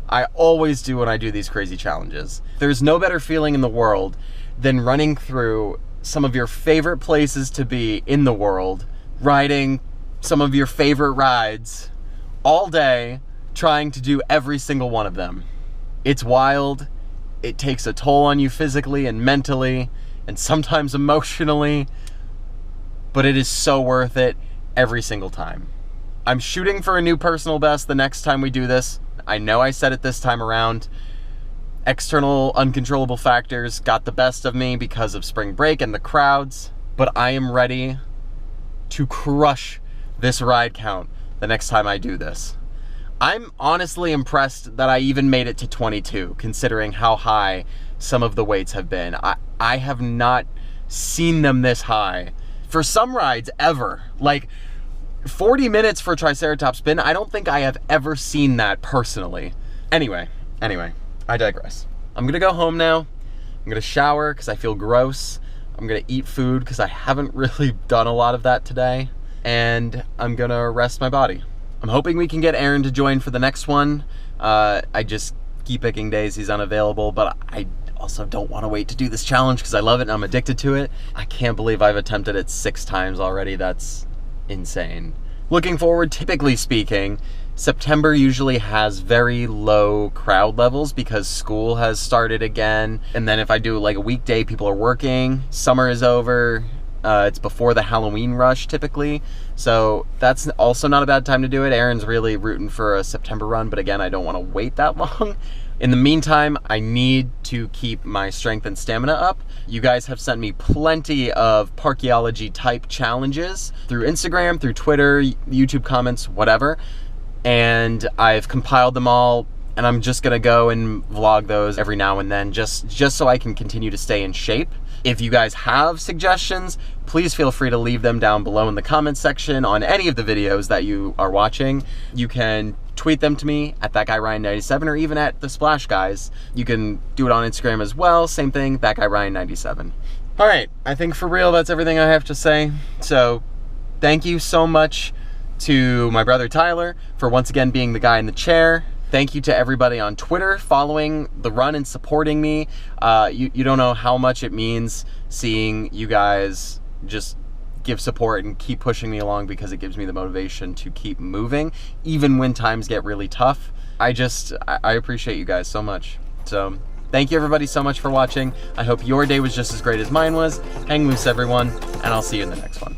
I always do when I do these crazy challenges. There's no better feeling in the world than running through some of your favorite places to be in the world, riding some of your favorite rides all day, trying to do every single one of them. It's wild. It takes a toll on you physically and mentally and sometimes emotionally, but it is so worth it every single time. I'm shooting for a new personal best the next time we do this. I know I said it this time around. External uncontrollable factors got the best of me because of spring break and the crowds, but I am ready to crush this ride count the next time I do this. I'm honestly impressed that I even made it to 22, considering how high some of the weights have been. I have not seen them this high for some rides ever. Like 40 minutes for Triceratops spin, I don't think I have ever seen that personally. Anyway, I digress. I'm gonna go home now. I'm gonna shower because I feel gross. I'm gonna eat food because I haven't really done a lot of that today. And I'm gonna rest my body. I'm hoping we can get Aaron to join for the next one. I just keep picking days he's unavailable, but I also don't want to wait to do this challenge because I love it and I'm addicted to it. I can't believe I've attempted it 6 times already. That's insane. Looking forward, typically speaking, September usually has very low crowd levels because school has started again. And then if I do like a weekday, people are working. Summer is over. It's before the Halloween rush typically. So that's also not a bad time to do it. Aaron's really rooting for a September run, but again, I don't want to wait that long. In the meantime, I need to keep my strength and stamina up. You guys have sent me plenty of Parkeology type challenges through Instagram, through Twitter, YouTube comments, whatever. And I've compiled them all, and I'm just gonna go and vlog those every now and then just so I can continue to stay in shape. If you guys have suggestions, please feel free to leave them down below in the comments section on any of the videos that you are watching. You can tweet them to me at thatguyRyan97 or even at the Splash Guys. You can do it on Instagram as well. Same thing, thatguyRyan97. All right, I think for real, that's everything I have to say. So thank you so much to my brother Tyler for once again being the guy in the chair. Thank you to everybody on Twitter following the run and supporting me. You don't know how much it means seeing you guys just give support and keep pushing me along, because it gives me the motivation to keep moving even when times get really tough. I appreciate you guys so much. So thank you everybody so much for watching. I hope your day was just as great as mine was. Hang loose everyone, and I'll see you in the next one.